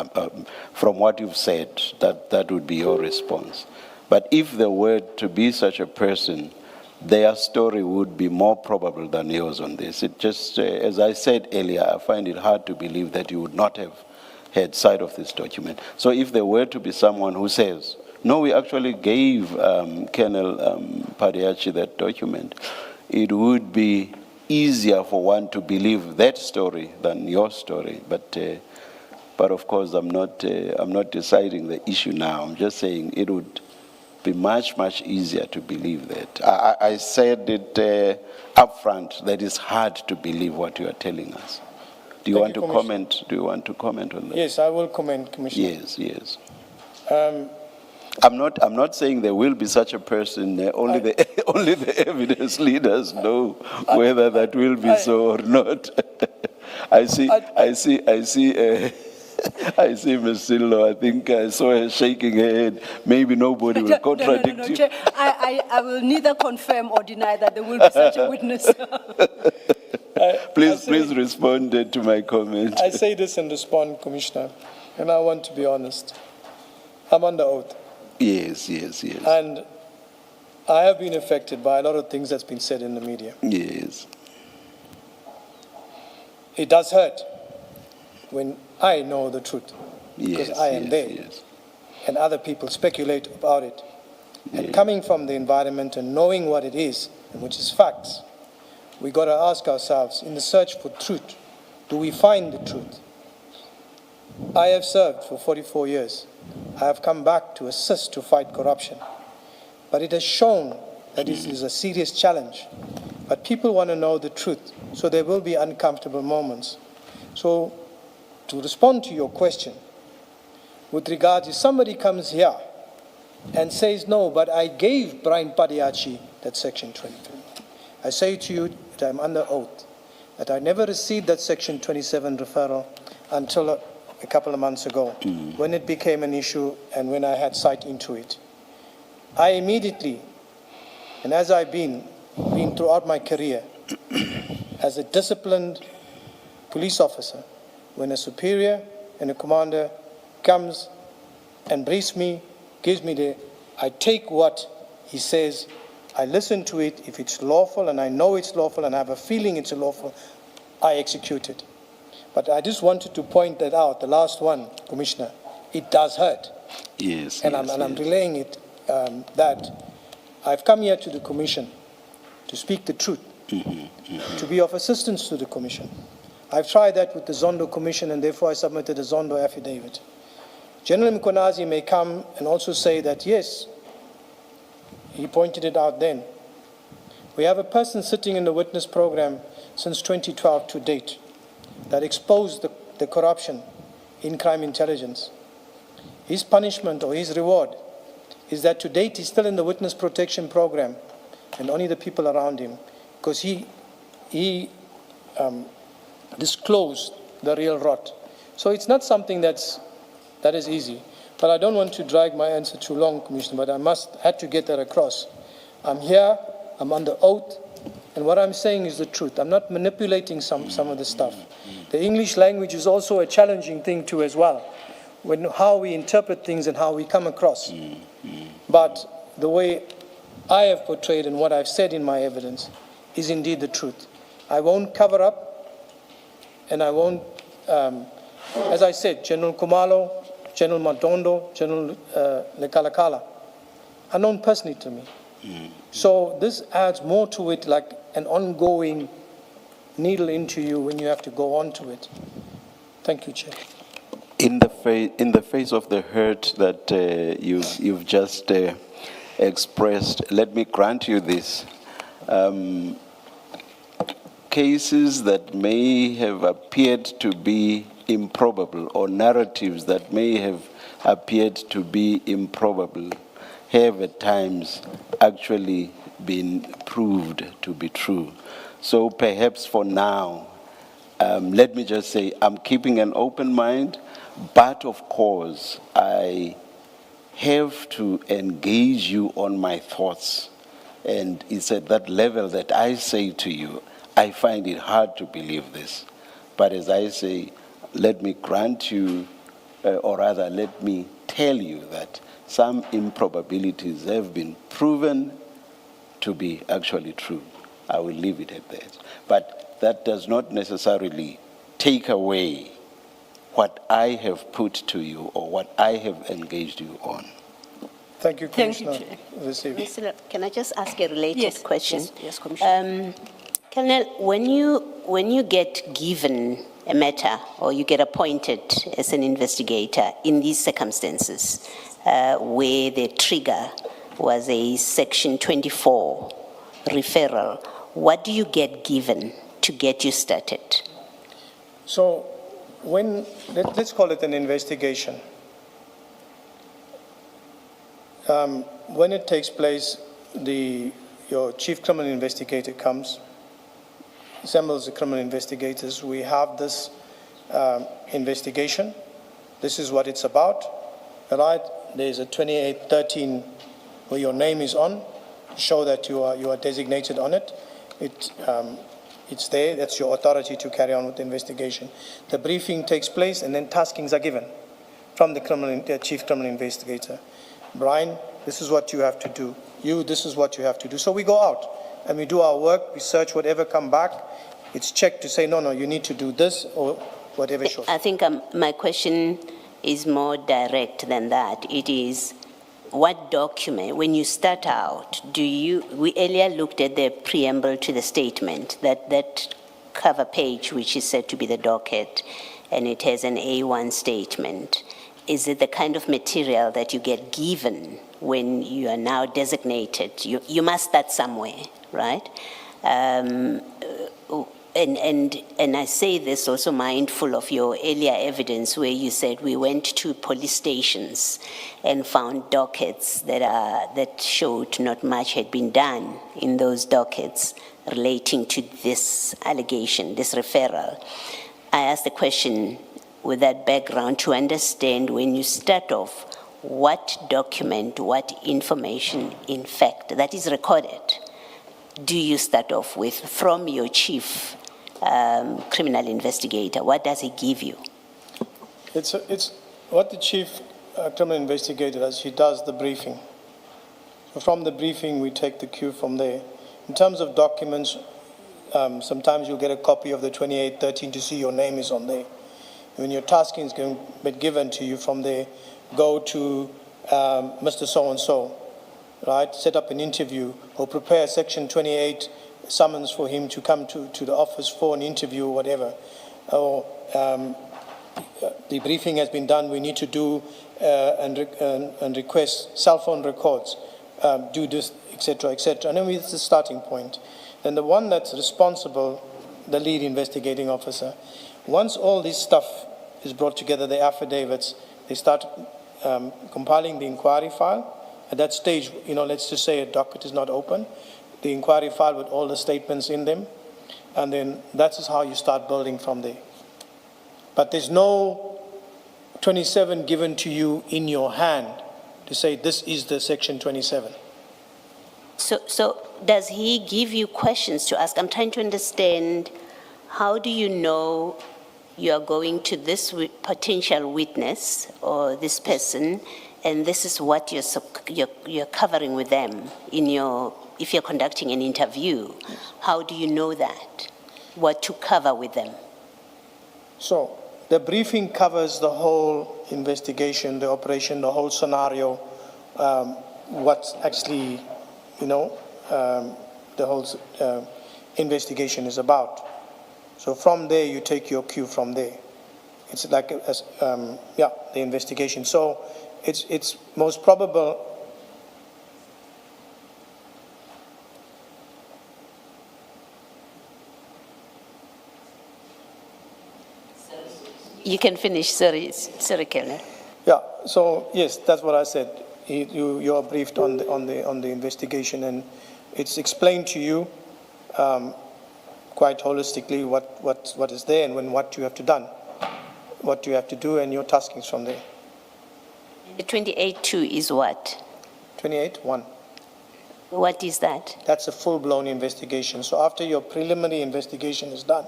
B: From what you've said, that would be your response. But if there were to be such a person, their story would be more probable than yours on this. It just, as I said earlier, I find it hard to believe that you would not have had sight of this document. So if there were to be someone who says, no, we actually gave Colonel Padiachi that document, it would be easier for one to believe that story than your story. But of course, I'm not deciding the issue now. I'm just saying it would be much, much easier to believe that. I said it up front that it's hard to believe what you are telling us. Do you want to comment? Do you want to comment on that?
D: Yes, I will comment, Commissioner.
B: Yes, yes. I'm not saying there will be such a person. Only the evidence leaders know whether that will be so or not. I see, Ms. Sillo. I think I saw her shaking her head. Maybe nobody will contradict
A: no,
B: you.
A: Chair. I will neither confirm or deny that there will be such a witness.
B: Please respond to my comment.
D: I say this and respond, Commissioner, and I want to be honest. I'm under oath.
B: Yes, yes, yes.
D: And I have been affected by a lot of things that's been said in the media.
B: Yes.
D: It does hurt when I know the truth, because
B: Yes,
D: I am
B: yes,
D: there,
B: yes.
D: and other people speculate about it. And coming from the environment and knowing what it is, and which is facts, we got to ask ourselves, in the search for truth, do we find the truth? I have served for 44 years. I have come back to assist to fight corruption. But it has shown that it is a serious challenge. But people want to know the truth, so there will be uncomfortable moments. So, to respond to your question, with regard to somebody comes here and says, no, but I gave Brian Padiachi that Section 23. I say to you that I'm under oath that I never received that Section 27 referral until a couple of months ago, when it became an issue and when I had sight into it. I immediately, and as I've been throughout my career, as a disciplined police officer, when a superior and a commander comes and briefs me, gives me I take what he says, I listen to it. If it's lawful and I know it's lawful and I have a feeling it's lawful, I execute it. But I just wanted to point that out, the last one, Commissioner. It does hurt.
B: Yes,
D: and
B: yes,
D: I'm relaying it, that I've come here to the Commission to speak the truth, to be of assistance to the Commission. I've tried that with the Zondo Commission, and therefore I submitted a Zondo affidavit. General Mkonazi may come and also say that, yes, he pointed it out then. We have a person sitting in the witness program since 2012 to date that exposed the corruption in crime intelligence. His punishment or his reward is that to date he's still in the witness protection program, and only the people around him, because he disclosed the real rot. So it's not something that is easy. But I don't want to drag my answer too long, Commissioner, but I had to get that across. I'm here, I'm under oath, and what I'm saying is the truth. I'm not manipulating some of the stuff. The English language is also a challenging thing too as well, how we interpret things and how we come across. But the way I have portrayed and what I've said in my evidence is indeed the truth. I won't cover up, and I won't, as I said, General Kumalo, General Madondo, General Lekalakala are known personally to me. So this adds more to it, like an ongoing needle into you when you have to go on to it. Thank you, Chair.
B: In the face of the hurt that you've just expressed, let me grant you this. Cases that may have appeared to be improbable, or narratives that may have appeared to be improbable, have at times actually been proved to be true. So perhaps for now, let me just say, I'm keeping an open mind, but of course, I have to engage you on my thoughts. And it's at that level that I say to you, I find it hard to believe this. But as I say, let me grant you, or rather, let me tell you that some improbabilities have been proven to be actually true. I will leave it at that. But that does not necessarily take away what I have put to you or what I have engaged you on.
D: Thank you,
A: Thank you,
D: Commissioner.
A: Chair.
D: Vasili.
E: Mr. Can I just ask a related question?
A: Yes, Commissioner.
E: Colonel, when you get given a matter or you get appointed as an investigator in these circumstances, where the trigger was a Section 24 referral, what do you get given to get you started?
D: So let's call it an investigation. When it takes place, your chief criminal investigator comes, assembles the criminal investigators. We have this investigation. This is what it's about, right? There's a 2813 where your name is on. Show that you are designated on it. It's there. That's your authority to carry on with the investigation. The briefing takes place, and then taskings are given from the chief criminal investigator. Brian, this is what you have to do. You, this is what you have to do. So we go out and we do our work. We search whatever come back. It's checked to say, no, you need to do this or whatever. Shows.
E: I think my question is more direct than that. It is, what document, when you start out, we earlier looked at the preamble to the statement, that cover page, which is said to be the docket, and it has an A1 statement. Is it the kind of material that you get given when you are now designated? You must start somewhere, right? And I say this also mindful of your earlier evidence where you said we went to police stations and found dockets that showed not much had been done in those dockets relating to this allegation, this referral. I asked the question with that background to understand, when you start off, what document, what information, in fact, that is recorded, do you start off with from your chief criminal investigator? What does he give you?
D: It's what the chief criminal investigator does. He does the briefing. So from the briefing, we take the cue from there. In terms of documents, sometimes you'll get a copy of the 2813 to see your name is on there. When your tasking is going to be given to you from there, go to Mr. So-and-so, right? Set up an interview or prepare Section 28 summons for him to come to the office for an interview or whatever. Or the briefing has been done, we need to do and request cell phone records, do this, etc., etc. And then it's the starting point. Then the one that's responsible, the lead investigating officer, once all this stuff is brought together, the affidavits, they start compiling the inquiry file. At that stage, let's just say a docket is not open, the inquiry file with all the statements in them, and then that is how you start building from there. But there's no 27 given to you in your hand to say this is the Section 27.
E: So does he give you questions to ask? I'm trying to understand, how do you know you are going to this potential witness or this person, and this is what you're covering with them if you're conducting an interview? Yes. How do you know that? What to cover with them?
D: So the briefing covers the whole investigation, the operation, the whole scenario, what's actually, the whole investigation is about. So from there, you take your cue from there. It's like, the investigation. So it's most probable.
E: You can finish, sorry, Colonel.
D: Yeah, so yes, that's what I said. You are briefed on the investigation, and it's explained to you quite holistically what is there and what you have to do and your taskings from there.
E: The 28.2 is what?
D: 28.1.
E: What is that?
D: That's a full-blown investigation. So after your preliminary investigation is done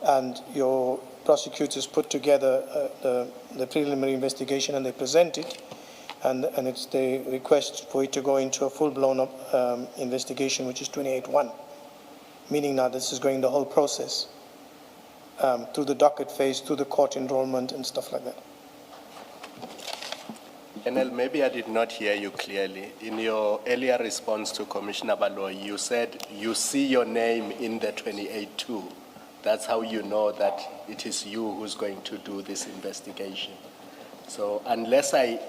D: and your prosecutors put together the preliminary investigation and they present it, and it's the request for it to go into a full-blown investigation, which is 28.1, meaning now this is going the whole process through the docket phase, through the court enrollment and stuff like that.
C: Enel, maybe I did not hear you clearly. In your earlier response to Commissioner Baloyi, you said you see your name in the 28.2. That's how you know that it is you who's going to do this investigation. So unless I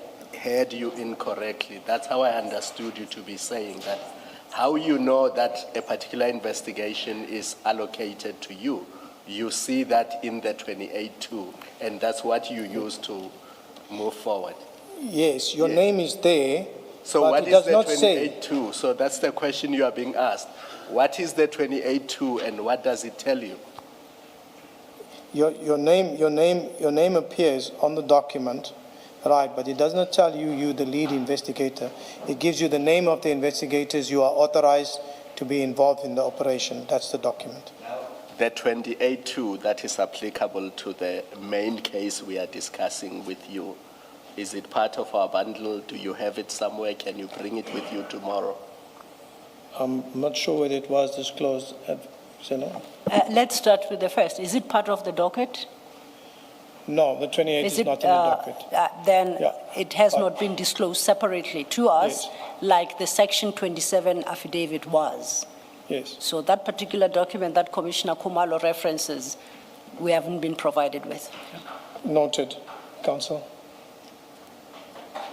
C: heard you incorrectly, that's how I understood you to be saying that. How you know that a particular investigation is allocated to you, you see that in the 28.2, and that's what you use to move forward.
D: Yes, your
C: Yes.
D: name is there,
C: So
D: but
C: what
D: it
C: is
D: does
C: the
D: not say.
C: 28.2? So that's the question you are being asked. What is the 28.2 and what does it tell you?
D: Your name appears on the document, right, but it does not tell you the lead investigator. It gives you the name of the investigators you are authorized to be involved in the operation. That's the document.
C: The 28.2 that is applicable to the main case we are discussing with you, is it part of our bundle? Do you have it somewhere? Can you bring it with you tomorrow?
D: I'm not sure whether it was disclosed at Zeno.
A: Let's start with the first. Is it part of the docket?
D: No, the 28 is not in the docket.
A: Then
D: Yeah.
A: it has not been disclosed separately to us,
D: Yes.
A: like the Section 27 affidavit was.
D: Yes.
A: So that particular document that Commissioner Kumalo references, we haven't been provided with.
D: Noted, Council.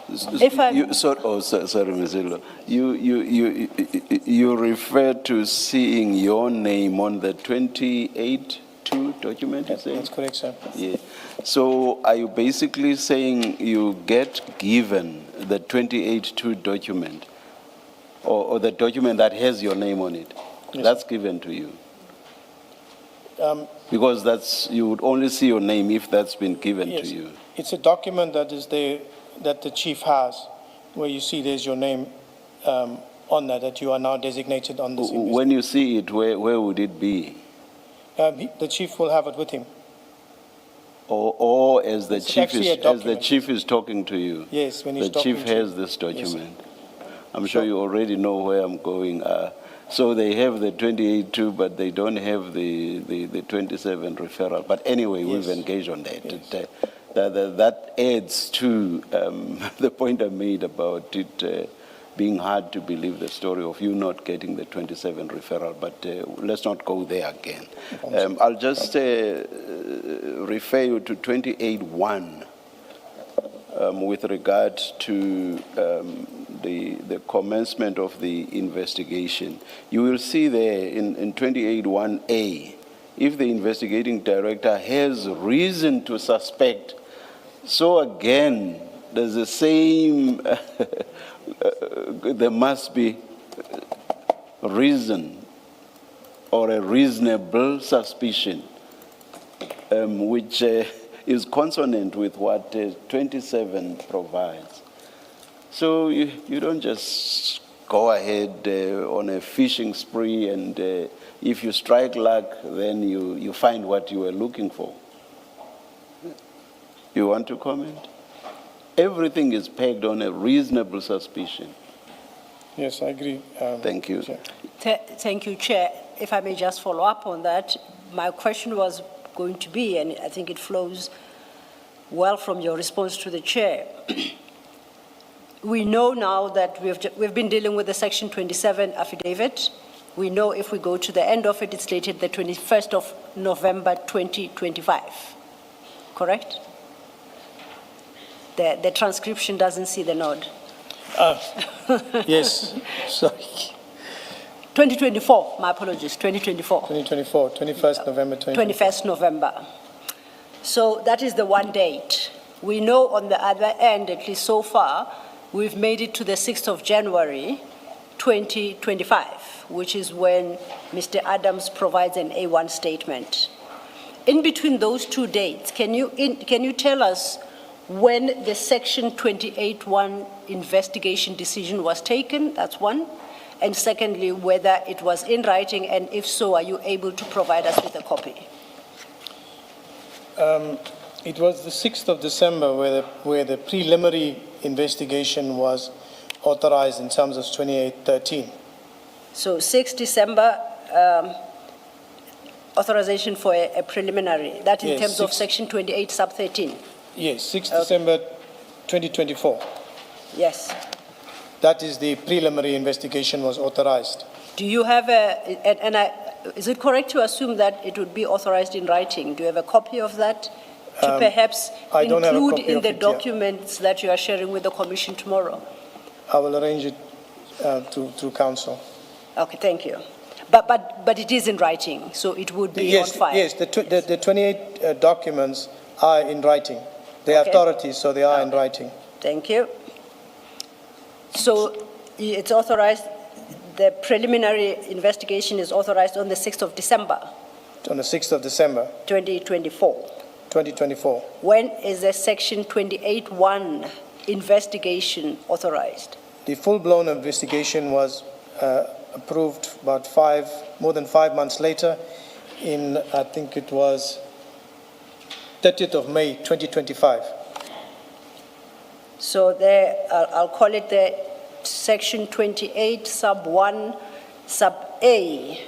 A: If I-
B: Sorry, Ms. Ilo. You refer to seeing your name on the 28.2 document, you say?
D: That's correct, sir.
B: Yeah. So are you basically saying you get given the 28.2 document or the document that has your name on it?
D: Yes.
B: That's given to you? Because you would only see your name if that's been given
D: Yes.
B: to you.
D: It's a document that is there, that the chief has, where you see there's your name on that you are now designated on this investigation.
B: When you see it, where would it be?
D: The chief will have it with him.
B: Or as the
D: It's
B: chief
D: actually a
B: as the
D: document.
B: chief is talking to you?
D: Yes, when he's
B: The chief
D: talking to
B: has
D: you.
B: this document. I'm
D: Sure.
B: sure you already know where I'm going. So they have the 28.2, but they don't have the 27 referral. But anyway, we've
D: Yes.
B: engaged on that.
D: Yes.
B: That adds to the point I made about it being hard to believe the story of you not getting the 27 referral. But let's not go there again. I'll just refer you to 28.1 with regard to the commencement of the investigation. You will see there in 28.1A, if the investigating director has reason to suspect, so again, there's the same, there must be reason or a reasonable suspicion, which is consonant with what 27 provides. So you don't just go ahead on a fishing spree and if you strike luck, then you find what you were looking for. You want to comment? Everything is pegged on a reasonable suspicion.
D: Yes, I agree.
B: Thank you.
D: Chair.
A: Thank you, Chair. If I may just follow up on that, my question was going to be, and I think it flows well from your response to the Chair. We know now that we've been dealing with the Section 27 affidavit. We know if we go to the end of it, it's dated the 21st of November 2025, correct? The transcription doesn't see the nod.
D: Yes, sorry.
A: 2024, my apologies, 2024.
D: 2024, 21st November 2024.
A: 21st November. So that is the one date. We know on the other end, at least so far, we've made it to the 6th of January, 2025, which is when Mr. Adams provides an A1 statement. In between those two dates, can you tell us when the Section 28(1) investigation decision was taken? That's one. And secondly, whether it was in writing, and if so, are you able to provide us with a copy?
D: It was the 6th of December where the preliminary investigation was authorized in terms of 2813.
A: So 6 December, authorization for a preliminary, that in
D: Yes,
A: terms of
D: 6
A: Section 28 sub 13.
D: Yes, 6 December 2024.
A: Yes.
D: That is the preliminary investigation was authorized.
A: Do you have is it correct to assume that it would be authorized in writing? Do you have a copy of that to perhaps
D: I don't have a
A: include
D: copy
A: in
D: of
A: the
D: it, yeah.
A: documents that you are sharing with the Commission tomorrow?
D: I will arrange it to council.
A: Okay, thank you. But it is in writing, so it would be on file.
D: Yes, the 28 documents are in writing. They are
A: Okay.
D: authorities, so they are in writing.
A: Thank you. So it's authorized, the preliminary investigation is authorized on the 6th of December,
D: On the 6th of December
A: 2024.
D: 2024.
A: When is the Section 28(1) investigation authorized?
D: The full-blown investigation was approved about more than 5 months later in, I think it was 30th of May 2025.
A: So there, I'll call it the Section 28 sub 1 sub A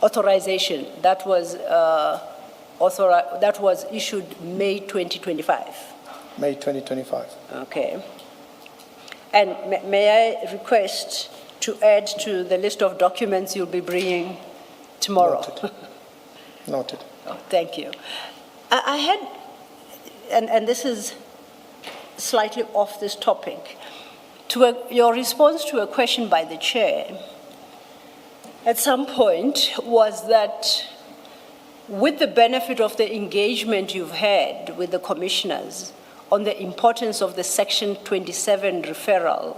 A: authorization. That was that was issued May 2025.
D: May 2025.
A: Okay. And may I request to add to the list of documents you'll be bringing tomorrow?
D: Noted. Noted.
A: Oh, thank you. I had, and this is slightly off this topic, your response to a question by the chair at some point was that with the benefit of the engagement you've had with the commissioners on the importance of the Section 27 referral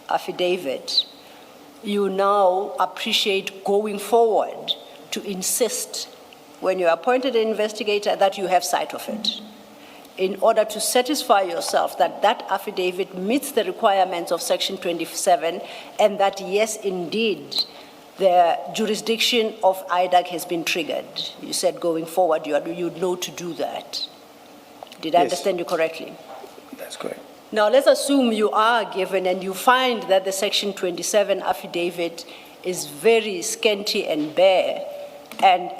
A: affidavit, you now appreciate going forward to insist when you're appointed an investigator that you have sight of it, in order to satisfy yourself that that affidavit meets the requirements of Section 27 and that, yes, indeed, the jurisdiction of IDAC has been triggered. You said going forward you'd know to do that. Did I
D: Yes.
A: understand you correctly?
D: That's correct.
A: Now, let's assume you are given and you find that the Section 27 affidavit is very scanty and bare and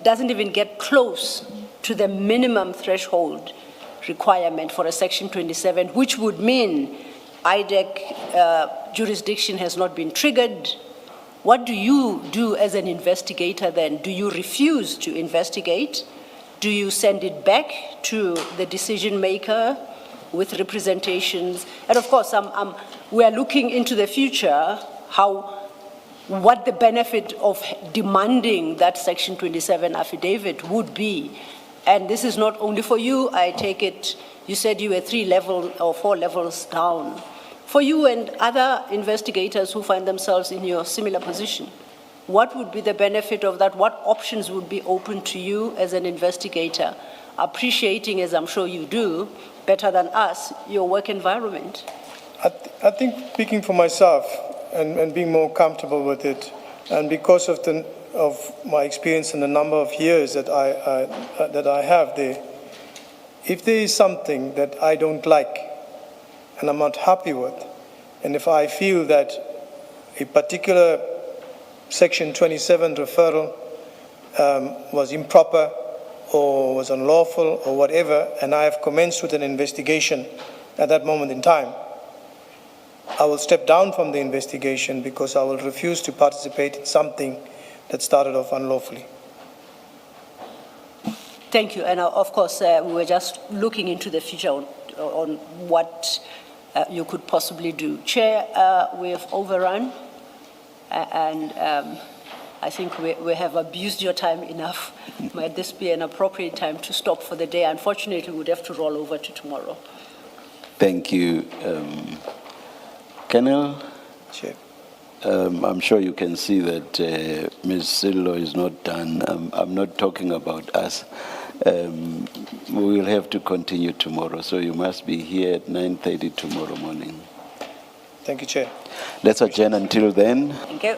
A: doesn't even get close to the minimum threshold requirement for a Section 27, which would mean IDAC jurisdiction has not been triggered. What do you do as an investigator then? Do you refuse to investigate? Do you send it back to the decision maker with representations? And of course, we are looking into the future, what the benefit of demanding that Section 27 affidavit would be. And this is not only for you, I take it, you said you were 3 levels or 4 levels down. For you and other investigators who find themselves in your similar position, what would be the benefit of that? What options would be open to you as an investigator, appreciating, as I'm sure you do, better than us, your work environment?
D: I think, speaking for myself and being more comfortable with it, and because of my experience and the number of years that I have there, if there is something that I don't like and I'm not happy with, and if I feel that a particular Section 27 referral was improper or was unlawful or whatever, and I have commenced with an investigation at that moment in time, I will step down from the investigation because I will refuse to participate in something that started off unlawfully.
A: Thank you. And of course, we were just looking into the future on what you could possibly do. Chair, we have overrun, and I think we have abused your time enough. Might this be an appropriate time to stop for the day? Unfortunately, we would have to roll over to tomorrow.
B: Thank you. Colonel,
D: Chair.
B: I'm sure you can see that Ms. Sillo is not done. I'm not talking about us. We will have to continue tomorrow, so you must be here at 9:30 tomorrow morning.
D: Thank you, Chair.
B: Let's adjourn until then.
A: Thank you.